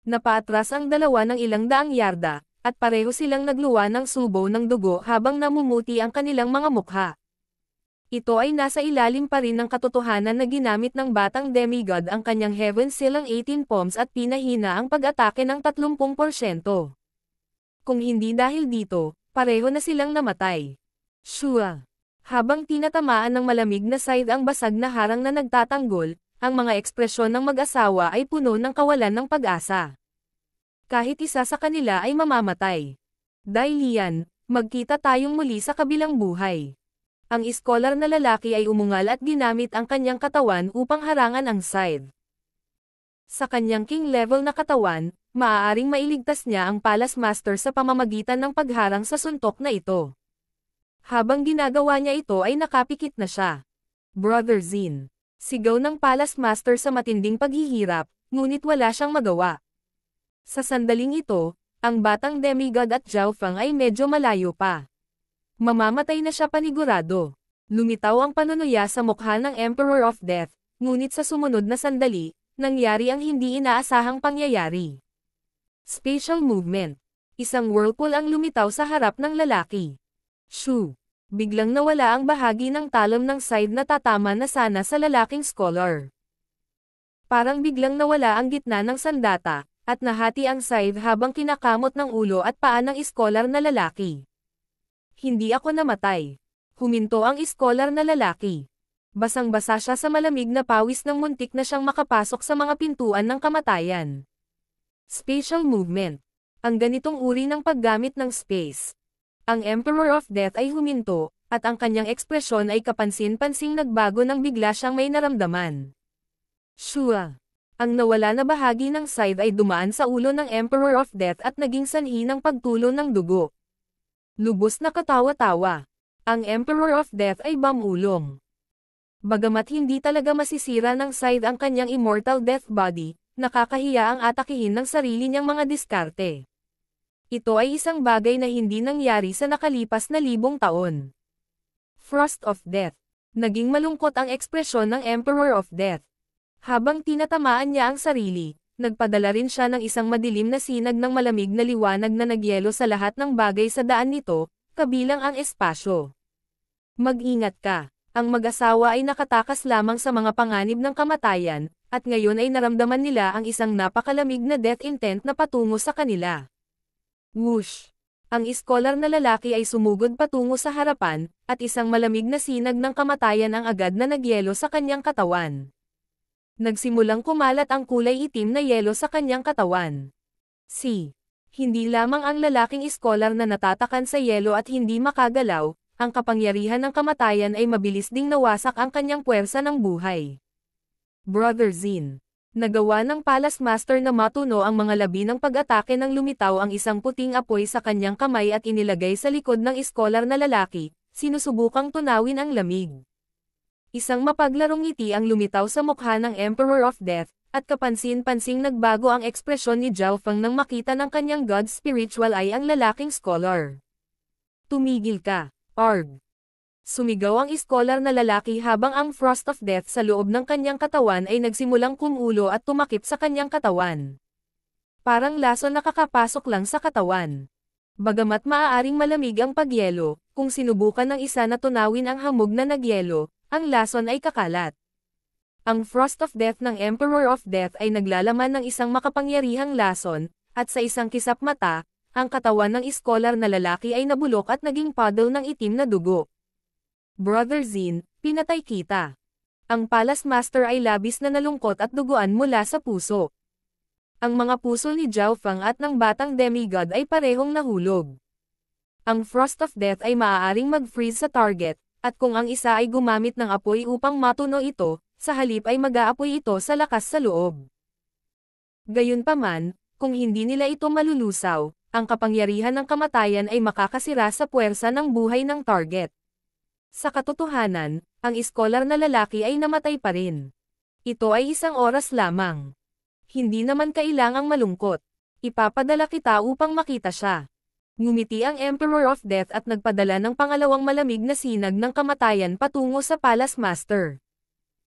Napaatras ang dalawa ng ilang daang yarda, at pareho silang nagluwa ng subo ng dugo habang namumuti ang kanilang mga mukha. Ito ay nasa ilalim pa rin ng katotohanan na ginamit ng batang demigod ang kanyang Heaven silang 18 palms at pinahina ang pag-atake ng 30%. Kung hindi dahil dito, pareho na silang namatay. Shua. Habang tinatamaan ng malamig na Side ang basag na harang na nagtatanggol, ang mga ekspresyon ng mag-asawa ay puno ng kawalan ng pag-asa. Kahit isa sa kanila ay mamamatay. Dahil yan, magkita tayong muli sa kabilang buhay. Ang iskolar na lalaki ay umungal at ginamit ang kanyang katawan upang harangan ang Side. Sa kanyang king level na katawan, maaaring mailigtas niya ang Palace Master sa pamamagitan ng pagharang sa suntok na ito. Habang ginagawa niya ito ay nakapikit na siya. Brother Zin. Sigaw ng Palace Master sa matinding paghihirap, ngunit wala siyang magawa. Sa sandaling ito, ang batang demigod at Zhaofang ay medyo malayo pa. Mamamatay na siya panigurado. Lumitaw ang panunuya sa mukha ng Emperor of Death, ngunit sa sumunod na sandali, nangyari ang hindi inaasahang pangyayari. Spatial movement. Isang whirlpool ang lumitaw sa harap ng lalaki. Shoo! Biglang nawala ang bahagi ng talon ng Side na tatama na sana sa lalaking scholar. Parang biglang nawala ang gitna ng sandata, at nahati ang scythe habang kinakamot ng ulo at paa ng iskolar na lalaki. Hindi ako namatay. Huminto ang iskolar na lalaki. Basang-basa siya sa malamig na pawis ng muntik na siyang makapasok sa mga pintuan ng kamatayan. Spatial movement. Ang ganitong uri ng paggamit ng space. Ang Emperor of Death ay huminto, at ang kanyang ekspresyon ay kapansin-pansing nagbago nang bigla siyang may naramdaman. Shua. Ang nawala na bahagi ng scythe ay dumaan sa ulo ng Emperor of Death at naging sanhi ng pagtulo ng dugo. Lubos na katawa-tawa. Ang Emperor of Death ay bamulong. Bagamat hindi talaga masisira ng scythe ang kanyang immortal death body, nakakahiya ang atakihin ng sarili niyang mga diskarte. Ito ay isang bagay na hindi nangyari sa nakalipas na 1,000 taon. Frost of Death. Naging malungkot ang ekspresyon ng Emperor of Death. Habang tinatamaan niya ang sarili, nagpadala rin siya ng isang madilim na sinag ng malamig na liwanag na nagyelo sa lahat ng bagay sa daan nito, kabilang ang espasyo. Mag-ingat ka. Ang mag-asawa ay nakatakas lamang sa mga panganib ng kamatayan, at ngayon ay naramdaman nila ang isang napakalamig na death intent na patungo sa kanila. Whoosh! Ang iskolar na lalaki ay sumugod patungo sa harapan, at isang malamig na sinag ng kamatayan ang agad na nagyelo sa kanyang katawan. Nagsimulang kumalat ang kulay itim na yelo sa kanyang katawan. Hindi lamang ang lalaking iskolar na natatakan sa yelo at hindi makagalaw, ang kapangyarihan ng kamatayan ay mabilis ding nawasak ang kanyang puwersa ng buhay. Brother Zin. Nagawa ng Palace Master na matuno ang mga labi ng pag-atake nang lumitaw ang isang puting apoy sa kanyang kamay at inilagay sa likod ng iskolar na lalaki, sinusubukang tunawin ang lamig. Isang mapaglarong ngiti ang lumitaw sa mukha ng Emperor of Death, at kapansin-pansing nagbago ang ekspresyon ni Zhao Feng nang makita ng kanyang God Spiritual Eye ang lalaking scholar. Tumigil ka, Arg! Sumigaw ang iskolar na lalaki habang ang Frost of Death sa loob ng kanyang katawan ay nagsimulang kumulo at tumakip sa kanyang katawan. Parang lason na kakapasok lang sa katawan. Bagamat maaaring malamig ang pagyelo, kung sinubukan ng isa na tunawin ang hamog na nagyelo, ang lason ay kakalat. Ang Frost of Death ng Emperor of Death ay naglalaman ng isang makapangyarihang lason, at sa isang kisap mata, ang katawan ng iskolar na lalaki ay nabulok at naging puddle ng itim na dugo. Brother Zin, pinatay kita. Ang Palace Master ay labis na nalungkot at duguan mula sa puso. Ang mga puso ni Zhao Feng at ng batang demigod ay parehong nahulog. Ang Frost of Death ay maaaring mag-freeze sa target, at kung ang isa ay gumamit ng apoy upang matuno ito, sa halip ay mag-aapoy ito sa lakas sa loob. Gayunpaman, kung hindi nila ito malulusaw, ang kapangyarihan ng kamatayan ay makakasira sa puwersa ng buhay ng target. Sa katotohanan, ang iskolar na lalaki ay namatay pa rin. Ito ay isang oras lamang. Hindi naman kailangang malungkot. Ipapadala kita upang makita siya. Ngumiti ang Emperor of Death at nagpadala ng pangalawang malamig na sinag ng kamatayan patungo sa Palace Master.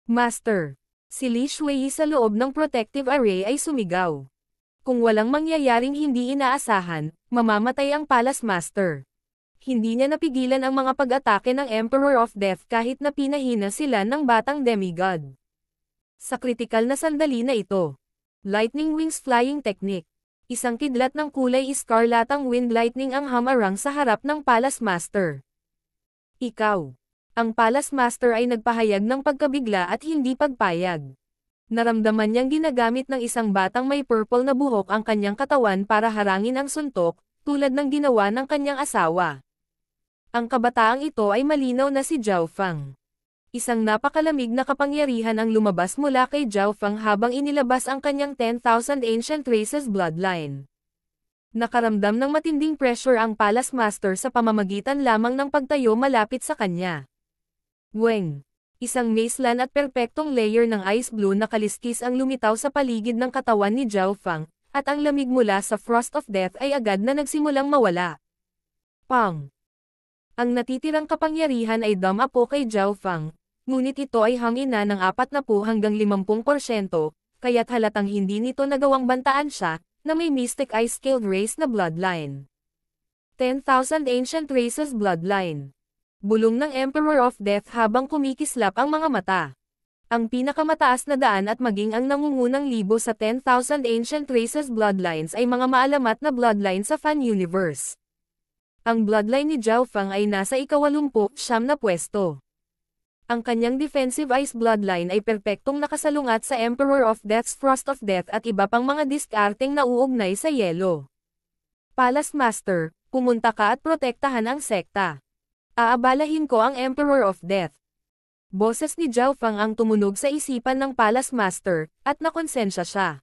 Master. Si Li Shui sa loob ng protective array ay sumigaw. Kung walang mangyayaring hindi inaasahan, mamamatay ang Palace Master. Hindi niya napigilan ang mga pag-atake ng Emperor of Death kahit na pinahina sila ng batang demigod. Sa kritikal na sandali na ito, Lightning Wings Flying Technique. Isang kidlat ng kulay iskarlatang wind lightning ang hamarang sa harap ng Palace Master. Ikaw. Ang Palace Master ay nagpahayag ng pagkabigla at hindi pagpayag. Naramdaman niyang ginagamit ng isang batang may purple na buhok ang kanyang katawan para harangin ang suntok, tulad ng ginawa ng kanyang asawa. Ang kabataang ito ay malinaw na si Zhao Feng. Isang napakalamig na kapangyarihan ang lumabas mula kay Zhao Feng habang inilabas ang kanyang 10,000 Ancient Races bloodline. Nakaramdam ng matinding pressure ang Palace Master sa pamamagitan lamang ng pagtayo malapit sa kanya. Weng. Isang mazeland at perpektong layer ng ice blue na kaliskis ang lumitaw sa paligid ng katawan ni Zhao Feng, at ang lamig mula sa Frost of Death ay agad na nagsimulang mawala. Pang! Ang natitirang kapangyarihan ay dumapo kay Zhao Feng, ngunit ito ay hangina ng 40 hanggang 50%, kaya't halatang hindi nito nagawang bantaan siya, na may Mystic Ice-Scaled Race na bloodline. 10,000 Ancient Races bloodline. Bulong ng Emperor of Death habang kumikislap ang mga mata. Ang pinakamataas na daan at maging ang nangungunang libo sa 10,000 Ancient Races bloodlines ay mga maalamat na bloodline sa fan universe. Ang bloodline ni Zhao Feng ay nasa ika-80 na pwesto. Ang kanyang defensive ice bloodline ay perpektong nakasalungat sa Emperor of Death's Frost of Death at iba pang mga diskarteng nauugnay sa yelo. Palace Master, pumunta ka at protektahan ang sekta. Aabalahin ko ang Emperor of Death. Boses ni Zhao Feng ang tumunog sa isipan ng Palace Master, at nakonsensya siya.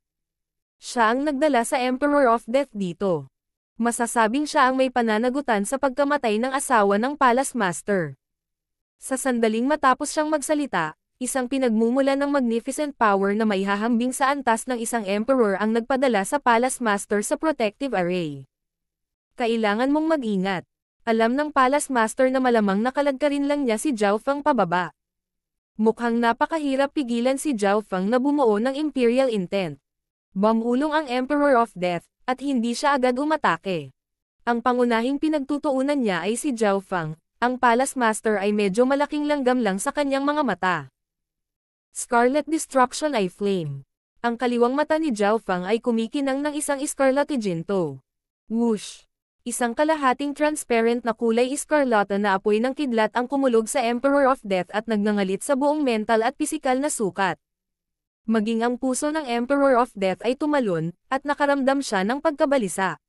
Siya ang nagdala sa Emperor of Death dito. Masasabing siya ang may pananagutan sa pagkamatay ng asawa ng Palace Master. Sa sandaling matapos siyang magsalita, isang pinagmumula ng magnificent power na maihahambing sa antas ng isang Emperor ang nagpadala sa Palace Master sa protective array. Kailangan mong mag-ingat. Alam ng Palace Master na malamang nakaladkarin lang niya si Zhao Feng pababa. Mukhang napakahirap pigilan si Zhao Feng na bumuo ng Imperial Intent. Bumulong ang Emperor of Death, at hindi siya agad umatake. Ang pangunahing pinagtutuunan niya ay si Zhao Feng, ang Palace Master ay medyo malaking langgam lang sa kanyang mga mata. Scarlet Destruction Eye Flame. Ang kaliwang mata ni Zhao Feng ay kumikinang ng isang Escarlate Ginto. Whoosh! Isang kalahating transparent na kulay escarlata na apoy ng kidlat ang kumulog sa Emperor of Death at nagngangalit sa buong mental at pisikal na sukat. Maging ang puso ng Emperor of Death ay tumalon, at nakaramdam siya ng pagkabalisa.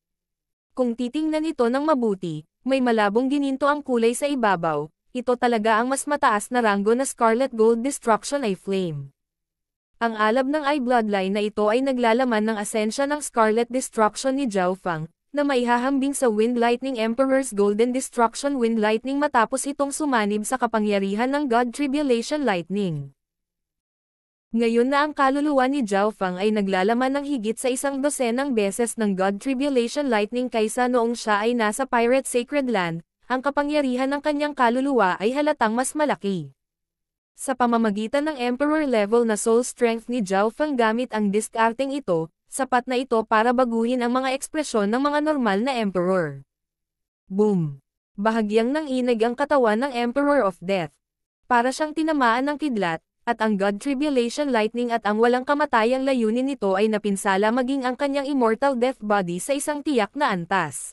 Kung titingnan ito ng mabuti, may malabong gininto ang kulay sa ibabaw, ito talaga ang mas mataas na ranggo na Scarlet Gold Destruction Eye Flame. Ang alab ng Eye Bloodline na ito ay naglalaman ng asensya ng Scarlet Destruction ni Zhao Feng, na maihahambing sa Wind Lightning Emperor's Golden Destruction Wind Lightning matapos itong sumanib sa kapangyarihan ng God Tribulation Lightning. Ngayon na ang kaluluwa ni Zhao Feng ay naglalaman ng higit sa 100 beses ng God Tribulation Lightning kaysa noong siya ay nasa Pirate Sacred Land, ang kapangyarihan ng kanyang kaluluwa ay halatang mas malaki. Sa pamamagitan ng Emperor level na soul strength ni Zhao Feng gamit ang diskarteng ito, sapat na ito para baguhin ang mga ekspresyon ng mga normal na Emperor. Boom! Bahagyang nanginig ang katawan ng Emperor of Death. Para siyang tinamaan ng kidlat, at ang God Tribulation Lightning at ang walang kamatayang layunin nito ay napinsala maging ang kanyang Immortal Death Body sa isang tiyak na antas.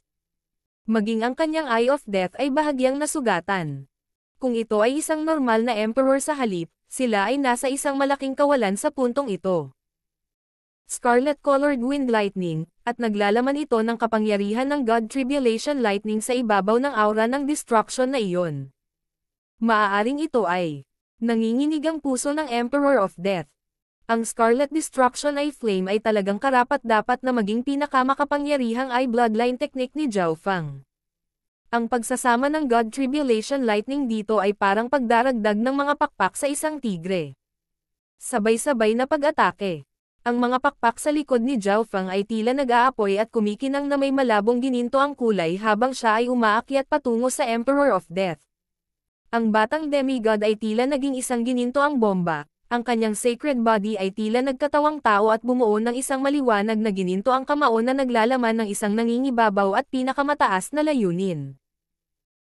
Maging ang kanyang Eye of Death ay bahagyang nasugatan. Kung ito ay isang normal na Emperor sa halip, sila ay nasa isang malaking kawalan sa puntong ito. Scarlet-colored wind lightning, at naglalaman ito ng kapangyarihan ng God Tribulation Lightning sa ibabaw ng aura ng destruction na iyon. Maaaring ito ay nanginginig ang puso ng Emperor of Death. Ang Scarlet Destruction Eye Flame ay talagang karapat-dapat na maging pinakamakapangyarihang eye bloodline technique ni Zhao Feng. Ang pagsasama ng God Tribulation Lightning dito ay parang pagdaragdag ng mga pakpak sa isang tigre. Sabay-sabay na pag-atake. Ang mga pakpak sa likod ni Zhao Feng ay tila nag-aapoy at kumikinang na may malabong gininto ang kulay habang siya ay umaakyat patungo sa Emperor of Death. Ang batang demigod ay tila naging isang gininto ang bomba, ang kanyang sacred body ay tila nagkatawang tao at bumuo ng isang maliwanag na gininto ang kamao na naglalaman ng isang nangingibabaw at pinakamataas na layunin.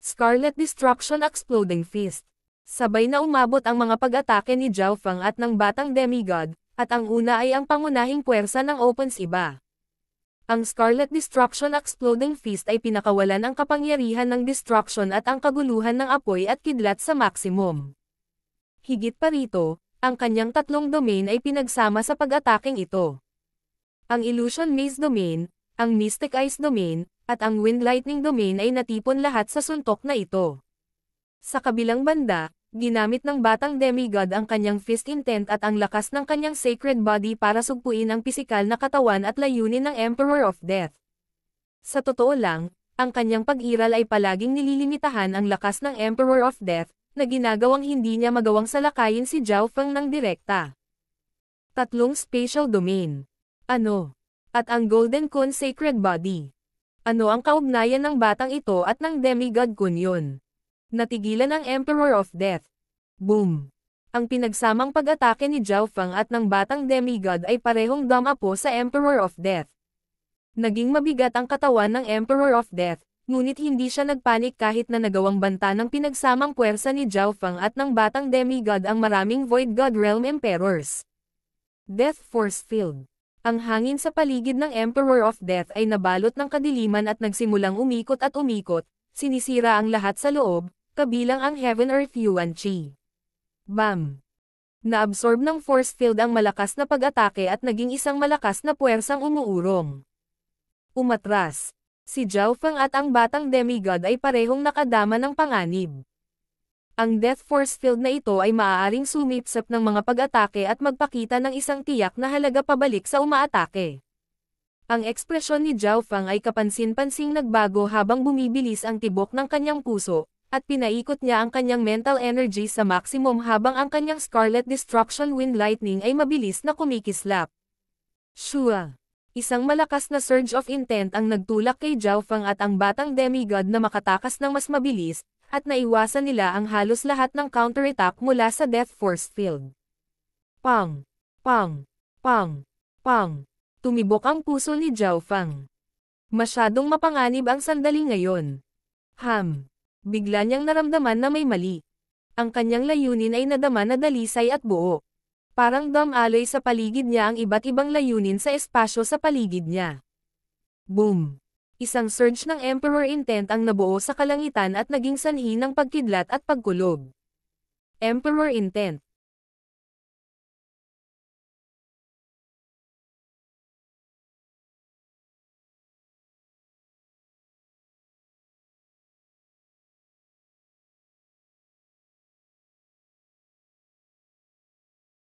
Scarlet Destruction Exploding Fist. Sabay na umabot ang mga pag-atake ni Zhao Feng at ng batang demigod, at ang una ay ang pangunahing puwersa ng Opens iba. Ang Scarlet Destruction Exploding Fist ay pinakawalan ang kapangyarihan ng destruction at ang kaguluhan ng apoy at kidlat sa maximum. Higit pa rito, ang kanyang tatlong domain ay pinagsama sa pag-atakeng ito. Ang Illusion Maze Domain, ang Mystic Ice Domain, at ang Wind Lightning Domain ay natipon lahat sa suntok na ito. Sa kabilang banda, ginamit ng batang demigod ang kanyang fist intent at ang lakas ng kanyang sacred body para sugpuin ang pisikal na katawan at layunin ng Emperor of Death. Sa totoo lang, ang kanyang pag-iral ay palaging nililimitahan ang lakas ng Emperor of Death, na ginagawang hindi niya magawang salakayin si Zhao Feng ng direkta. Tatlong Spatial Domain. Ano? At ang Golden Kun Sacred Body. Ano ang kaugnayan ng batang ito at ng demigod kun yun? Natigilan ang Emperor of Death. Boom! Ang pinagsamang pag-atake ni Zhao Feng at ng batang demigod ay parehong dumapo sa Emperor of Death. Naging mabigat ang katawan ng Emperor of Death, Ngunit hindi siya nagpanik kahit na nagawang banta ng pinagsamang puwersa ni Zhao Feng at ng batang demigod ang maraming Void God Realm Emperors. Death Force Field. Ang hangin sa paligid ng Emperor of Death ay nabalot ng kadiliman at nagsimulang umikot at umikot, sinisira ang lahat sa loob, kabilang ang Heaven Earth Yuan Chi. Bam! Naabsorb ng force field ang malakas na pag-atake at naging isang malakas na puwersang umuurong. Umatras. Si Zhao Feng at ang batang demigod ay parehong nakadama ng panganib. Ang Death Force Field na ito ay maaaring sumipsap ng mga pag-atake at magpakita ng isang tiyak na halaga pabalik sa umaatake. Ang ekspresyon ni Zhao Feng ay kapansin-pansing nagbago habang bumibilis ang tibok ng kanyang puso, at pinaikot niya ang kanyang mental energy sa maximum habang ang kanyang Scarlet Destruction Wind Lightning ay mabilis na kumikislap. Shua! Isang malakas na surge of intent ang nagtulak kay Zhao Feng at ang batang demigod na makatakas ng mas mabilis, at naiwasan nila ang halos lahat ng counterattack mula sa Death Force Field. Pang! Pang! Pang! Pang! Tumibok ang puso ni Zhao Feng. Masyadong mapanganib ang sandali ngayon. Bigla niyang naramdaman na may mali. Ang kanyang layunin ay nadama na dalisay at buo. Parang dumaloy sa paligid niya ang iba't ibang layunin sa espasyo sa paligid niya. Boom! Isang surge ng Emperor Intent ang nabuo sa kalangitan at naging sanhi ng pagkidlat at pagkulog. Emperor Intent.